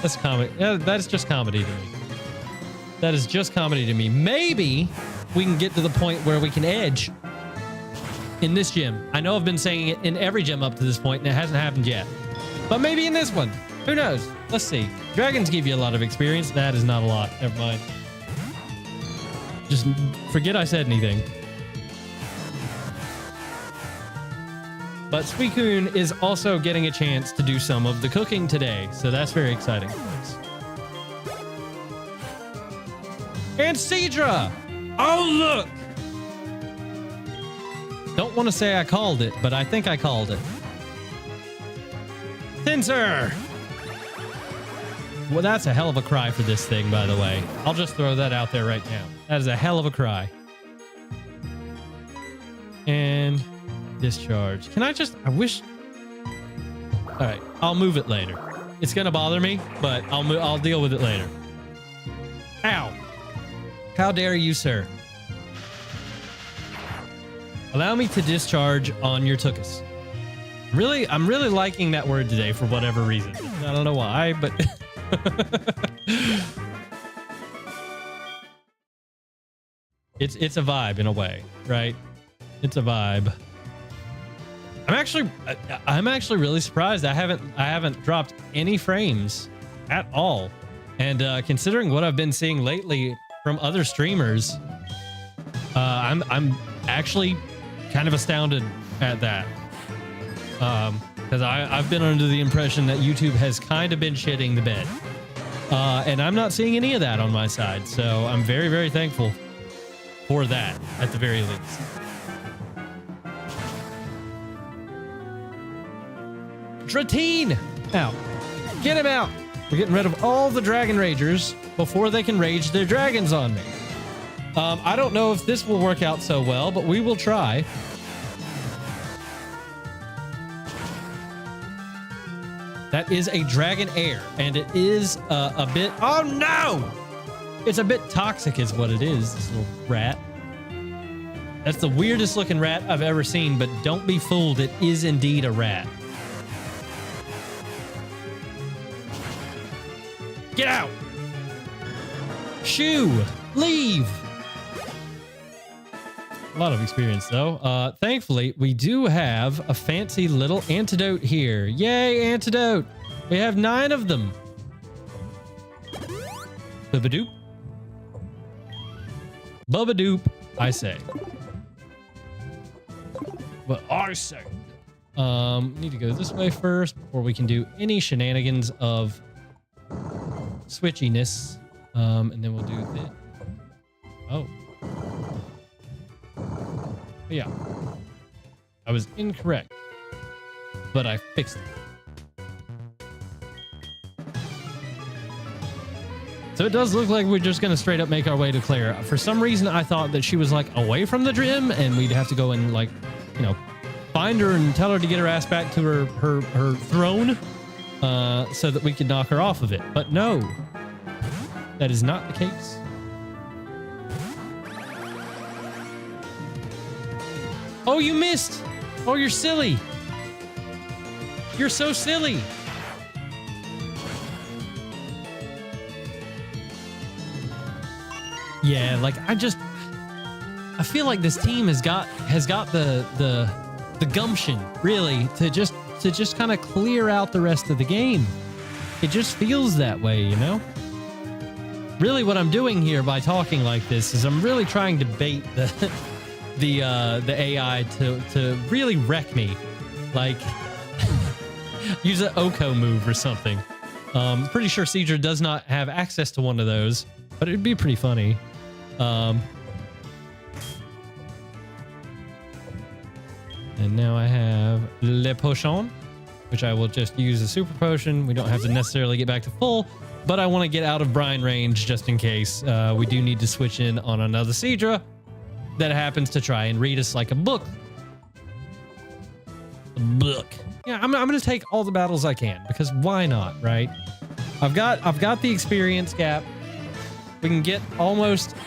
That's comedy. Yeah, that is just comedy to me. That is just comedy to me. Maybe we can get to the point where we can edge in this gym. I know I've been saying it in every gym up to this point, and it hasn't happened yet. But maybe in this one. Who knows? Let's see. Dragons give you a lot of experience. That is not a lot. Never mind. Just forget I said anything. But Suicune is also getting a chance to do some of the cooking today, so that's very exciting for us. And Seadra! Oh, look! Don't want to say I called it, but I think I called it. Tensor! Well, that's a hell of a cry for this thing, by the way. I'll just throw that out there right now. That is a hell of a cry. And... Discharge. Can I just... I wish... All right. I'll move it later. It's going to bother me, but I'll deal with it later. Ow. How dare you, sir? Allow me to discharge on your Tookus. I'm really liking that word today for whatever reason. I don't know why, but... It's a vibe in a way, right? It's a vibe. I'm actually really surprised. I haven't dropped any frames at all. And considering what I've been seeing lately from other streamers, I'm actually kind of astounded at that. Because I've been under the impression that YouTube has kind of been shitting the bed. And I'm not seeing any of that on my side. So I'm very, very thankful for that, at the very least. Dratine! Out. Get him out! We're getting rid of all the Dragon Ragers before they can rage their dragons on me. I don't know if this will work out so well, but we will try. That is a Dragon Air, and it is a bit... Oh, no! It's a bit toxic is what it is, this little rat. That's the weirdest looking rat I've ever seen, but don't be fooled. It is indeed a rat. Get out! Shoo! Leave! A lot of experience, though. Thankfully, we do have a fancy little antidote here. Yay, antidote! We have 9 of them. Bubba-doop. Bubba-doop, I say. What I say. Need to go this way first before we can do any shenanigans of switchiness. And then we'll do this. Oh. Yeah. I was incorrect, but I fixed it. So it does look like we're just going to straight up make our way to Claire. For some reason, I thought that she was like away from the gym and we'd have to go and like, you know, find her and tell her to get her ass back to her throne so that we could knock her off of it. But no, that is not the case. Oh, you missed. Oh, you're silly. You're so silly. Yeah, like I feel like this team has got the gumption really to just kind of clear out the rest of the game. It just feels that way, you know? Really what I'm doing here by talking like this is I'm really trying to bait the AI to really wreck me. Like use an Oko move or something. Pretty sure Cedra does not have access to one of those, but it'd be pretty funny. And now I have Le Potion, which I will just use a super potion. We don't have to necessarily get back to full, but I want to get out of brine range just in case. We do need to switch in on another Cedra that happens to try and read us like a book. A book. Yeah, I'm going to take all the battles I can because why not, right? I've got the experience gap. We can get almost.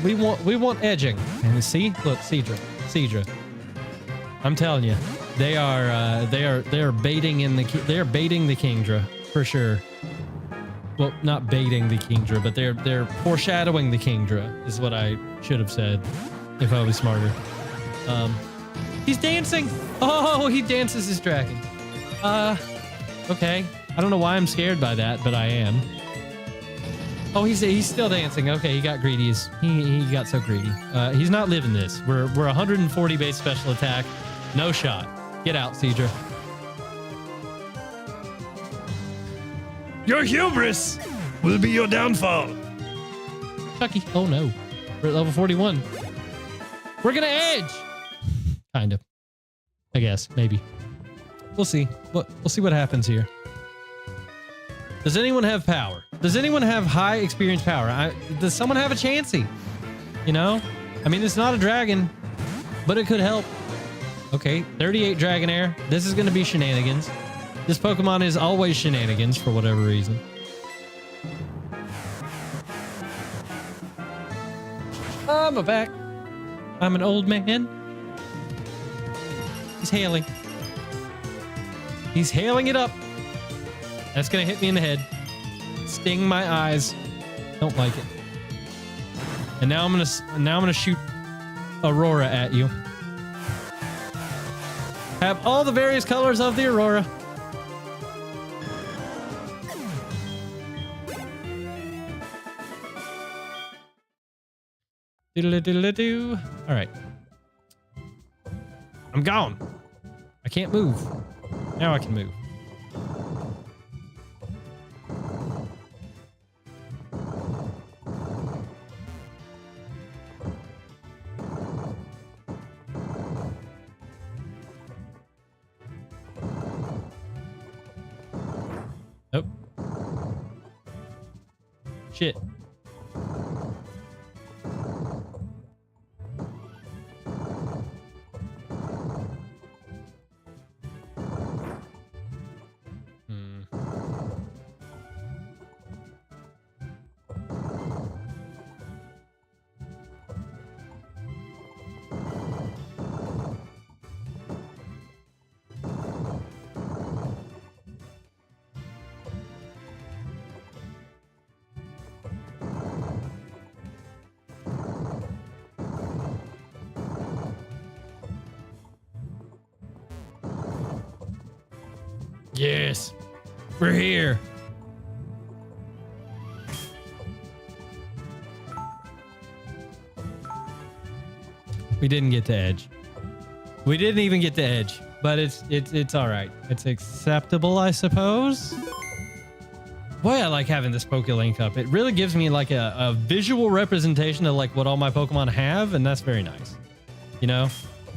We want edging. And see, look, Cedra. I'm telling you, they are baiting the Kingdra for sure. Well, not baiting the Kingdra, but they're foreshadowing the Kingdra is what I should have said if I was smarter. He's dancing. Oh, he dances his dragon. Okay. I don't know why I'm scared by that, but I am. Oh, he's still dancing. Okay, he got greedy. He got so greedy. He's not living this. We're 140 base special attack. No shot. Get out, Cedra. Your hubris will be your downfall. Chucky. Oh no. We're at level 41. We're gonna edge. Kind of. I guess. Maybe. We'll see. We'll see what happens here. Does anyone have power? Does anyone have high experience power? Does someone have a Chansey? You know? I mean, it's not a dragon, but it could help. Okay, 38 Dragonair. This is going to be shenanigans. This Pokemon is always shenanigans for whatever reason. I'm back. I'm an old man. He's hailing. He's hailing it up. That's going to hit me in the head. Sting my eyes. Don't like it. And now I'm going to shoot Aurora at you. Have all the various colors of the Aurora. Diddle-diddle-doo. All right. I'm gone. I can't move. Now I can move. Nope. Shit. Yes. We're here. We didn't get to Edge. We didn't even get to Edge, but it's all right. It's acceptable, I suppose. Boy, I like having this Poké Cup. It really gives me like a visual representation of like what all my Pokemon have, and that's very nice. You know?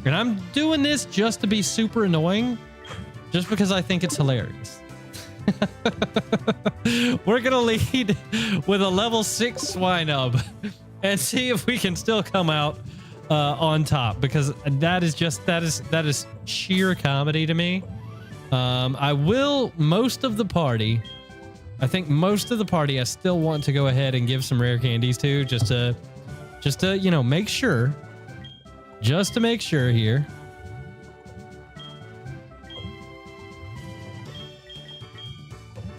And I'm doing this just to be super annoying, just because I think it's hilarious. We're gonna lead with a level 6 Swinub and see if we can still come out on top, because that is sheer comedy to me. I will most of the party. I think most of the party I still want to go ahead and give some rare candies to, just to you know, make sure. Just to make sure here.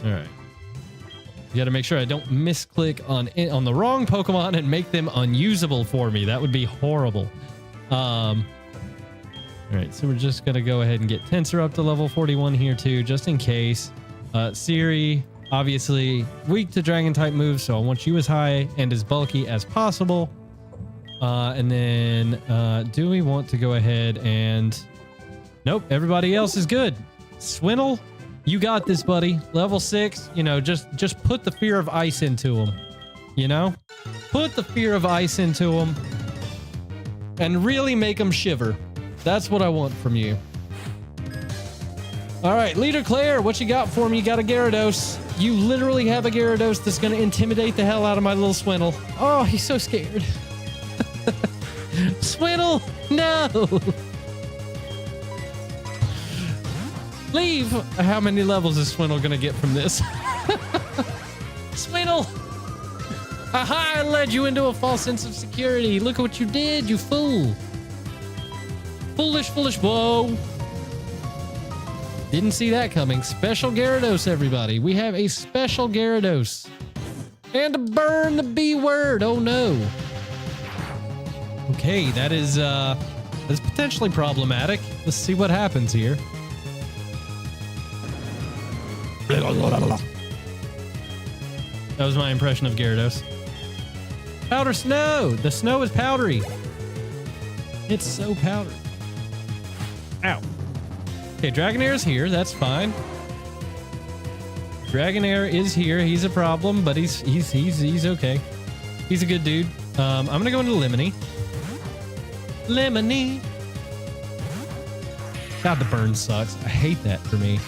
All right. You got to make sure I don't misclick on the wrong Pokemon and make them unusable for me. That would be horrible. All right, so we're just going to go ahead and get Tensor up to level 41 here too, just in case. Siri, obviously weak to dragon type moves, so I want you as high and as bulky as possible. And then do we want to go ahead and... Nope, everybody else is good. Swintle, you got this, buddy. Level 6, you know, just put the fear of ice into him. You know? Put the fear of ice into him and really make him shiver. That's what I want from you. All right, Leader Claire, what you got for me? You got a Gyarados. You literally have a Gyarados that's going to intimidate the hell out of my little Swintle. Oh, he's so scared. Swintle, no. Leave. How many levels is Swintle going to get from this? Swintle. Aha, I led you into a false sense of security. Look what you did, you fool. Foolish, foolish. Whoa. Didn't see that coming. Special Gyarados, everybody. We have a special Gyarados. And to burn the B word. Oh, no. Okay, that's potentially problematic. Let's see what happens here. That was my impression of Gyarados. Powder snow. The snow is powdery. It's so powdery. Ow. Okay, Dragonair is here. That's fine. Dragonair is here. He's a problem, but he's okay. He's a good dude. I'm gonna go into Lemony. Lemony. God, the burn sucks. I hate that for me.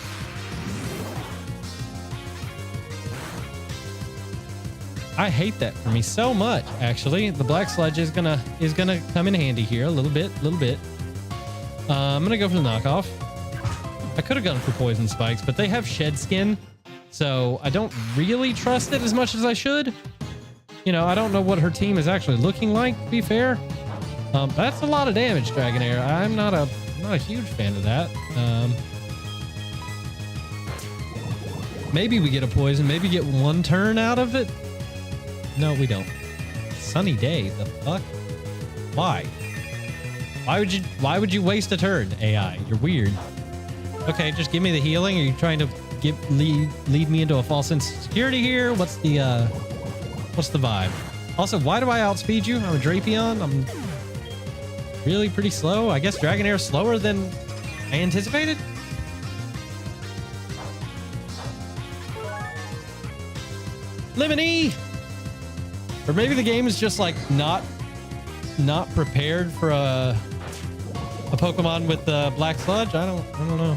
I hate that for me so much, actually. The Black Sludge is gonna come in handy here a little bit. I'm gonna go for the knockoff. I could have gone for Poison Spikes, but they have Shed Skin, so I don't really trust it as much as I should. You know, I don't know what her team is actually looking like, to be fair. That's a lot of damage, Dragonair. I'm not a huge fan of that. Maybe we get a poison, maybe get one turn out of it. No, we don't. Sunny day. The fuck? Why? Why would you waste a turn, AI? You're weird. Okay, just give me the healing. Are you trying to lead me into a false sense of security here? What's the vibe? Also, why do I outspeed you? I'm a Drapion. I'm really pretty slow. I guess Dragonair is slower than I anticipated. Lemony! Or maybe the game is just like not prepared for a Pokemon with the Black Sludge. I don't know.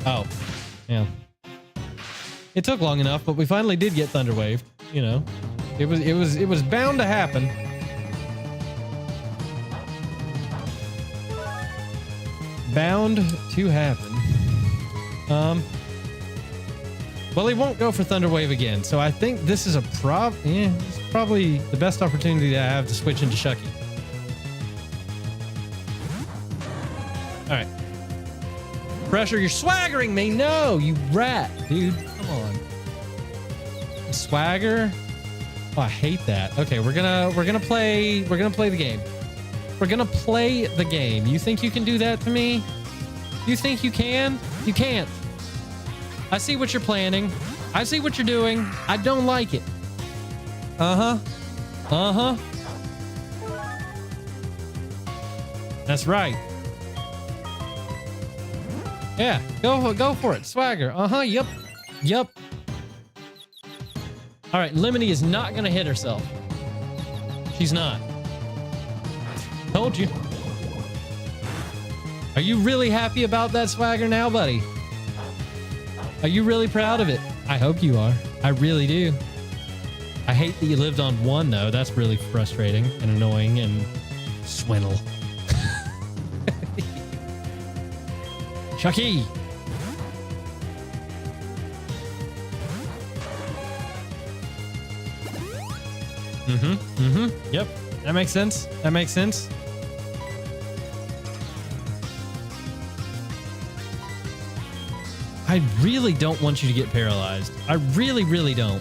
Oh, yeah. It took long enough, but we finally did get Thunder Wave. You know, it was bound to happen. Bound to happen. Well, he won't go for Thunder Wave again, so I think this is it's probably the best opportunity that I have to switch into Shucky. All right. Pressure, you're swaggering me. No, you rat, dude. Come on. Swagger. Oh, I hate that. Okay, we're gonna play the game. We're gonna play the game. You think you can do that to me? You think you can? You can't. I see what you're planning. I see what you're doing. I don't like it. Uh-huh. Uh-huh. That's right. Yeah, go for it. Swagger. Uh-huh. Yep. Yep. All right, Lemony is not going to hit herself. She's not. Told you. Are you really happy about that Swagger now, buddy? Are you really proud of it? I hope you are. I really do. I hate that you lived on one, though. That's really frustrating and annoying and swindle. Chucky. Yep. That makes sense. That makes sense. I really don't want you to get paralyzed. I really, really don't.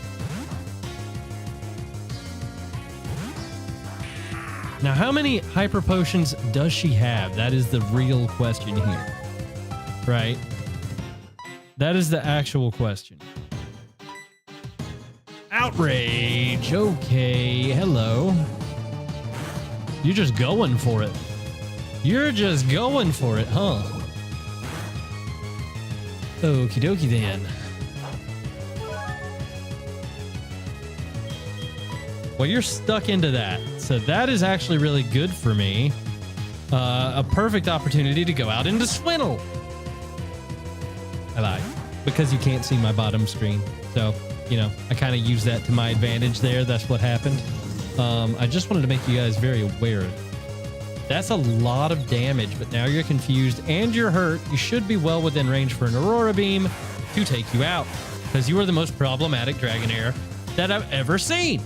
Now, how many hyper potions does she have? That is the real question here. Right? That is the actual question. Outrage. Okay. Hello. You're just going for it. You're just going for it, huh? Okie dokie then. Well, you're stuck into that. So that is actually really good for me. A perfect opportunity to go out into Swindle. I lied. Because you can't see my bottom screen. So, you know, I kind of use that to my advantage there. That's what happened. I just wanted to make you guys very aware of it. That's a lot of damage, but now you're confused and you're hurt. You should be well within range for an Aurora Beam to take you out, because you are the most problematic Dragonair that I've ever seen.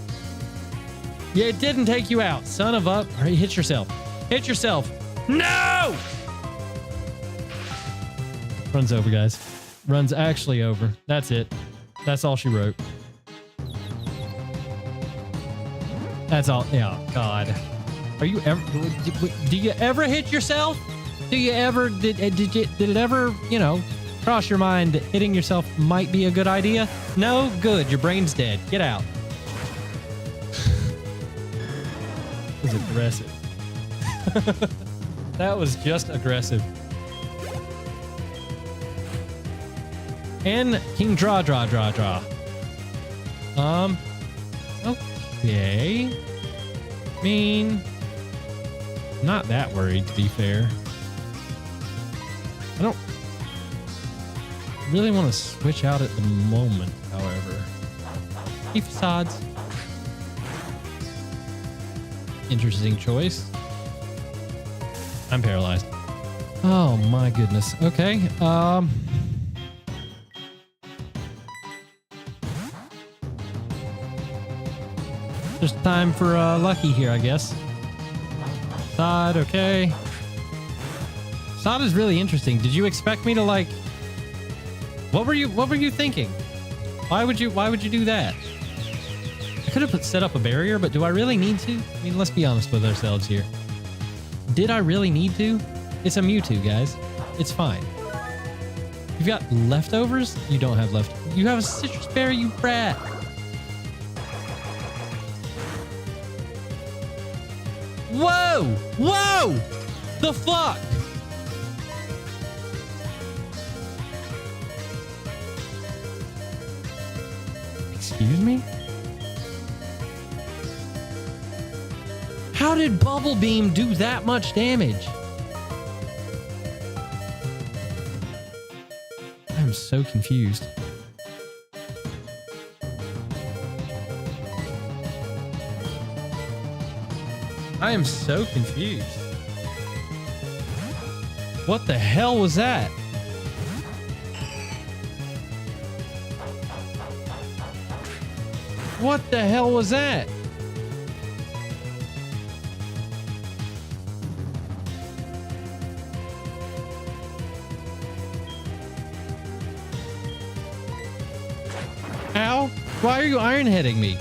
Yeah, it didn't take you out. Son of a... All right, hit yourself. Hit yourself. No! Run's over, guys. Run's actually over. That's it. That's all she wrote. That's all. Yeah, God. Are you ever... Do you ever hit yourself? Do you ever... Did it ever, you know, cross your mind that hitting yourself might be a good idea? No? Good. Your brain's dead. Get out. That was aggressive. That was just aggressive. And King Draw. Okay. I mean, not that worried, to be fair. I don't really want to switch out at the moment, however. Keep facades. Interesting choice. I'm paralyzed. Oh my goodness. Okay. Just time for Lucky here, I guess. Sod, okay. Sod is really interesting. Did you expect me to like... What were you thinking? Why would you do that? I could have set up a barrier, but do I really need to? I mean, let's be honest with ourselves here. Did I really need to? It's a Mewtwo, guys. It's fine. You've got leftovers? You don't have left. You have a citrus berry, you brat. Whoa! Whoa! The fuck? Excuse me? How did Bubble Beam do that much damage? I'm so confused. I am so confused. What the hell was that? What the hell was that? Ow? Why are you iron-heading me?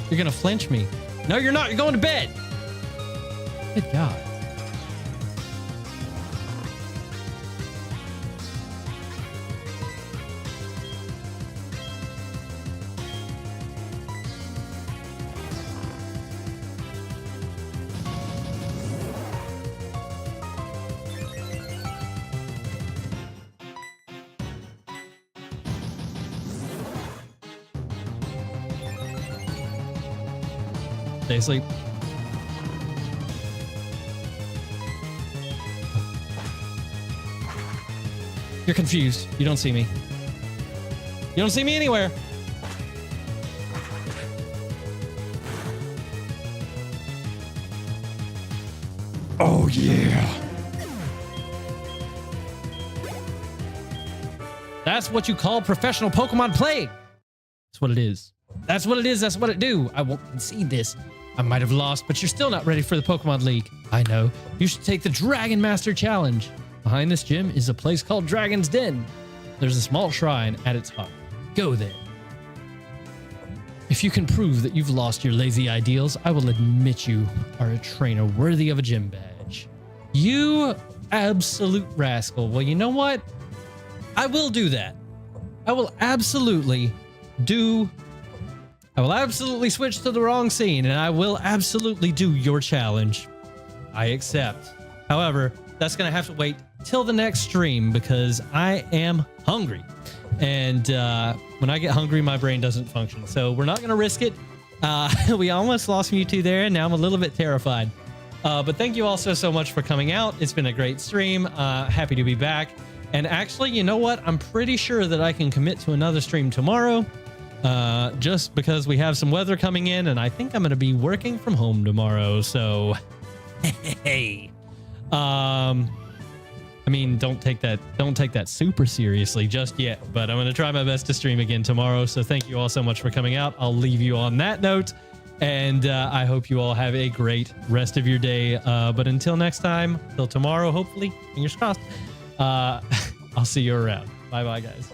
You're gonna flinch me. No, you're not. You're going to bed. Good God. Stay asleep. You're confused. You don't see me. You don't see me anywhere. Oh, yeah. That's what you call professional Pokemon play. That's what it is. That's what it is. That's what it do. I won't concede this. I might have lost, but you're still not ready for the Pokemon League. I know. You should take the Dragon Master Challenge. Behind this gym is a place called Dragon's Den. There's a small shrine at its heart. Go there. If you can prove that you've lost your lazy ideals, I will admit you are a trainer worthy of a gym badge. You absolute rascal. Well, you know what? I will do that. I will absolutely switch to the wrong scene, and I will absolutely do your challenge. I accept. However, that's going to have to wait till the next stream because I am hungry. And when I get hungry, my brain doesn't function. So we're not going to risk it. We almost lost Mewtwo there, and now I'm a little bit terrified. But thank you all so much for coming out. It's been a great stream. Happy to be back. And actually, you know what? I'm pretty sure that I can commit to another stream tomorrow. Just because we have some weather coming in, and I think I'm going to be working from home tomorrow. So, hey. I mean, don't take that super seriously just yet, but I'm going to try my best to stream again tomorrow. So thank you all so much for coming out. I'll leave you on that note, and I hope you all have a great rest of your day. But until next time, till tomorrow, hopefully, fingers crossed, I'll see you around. Bye-bye, guys.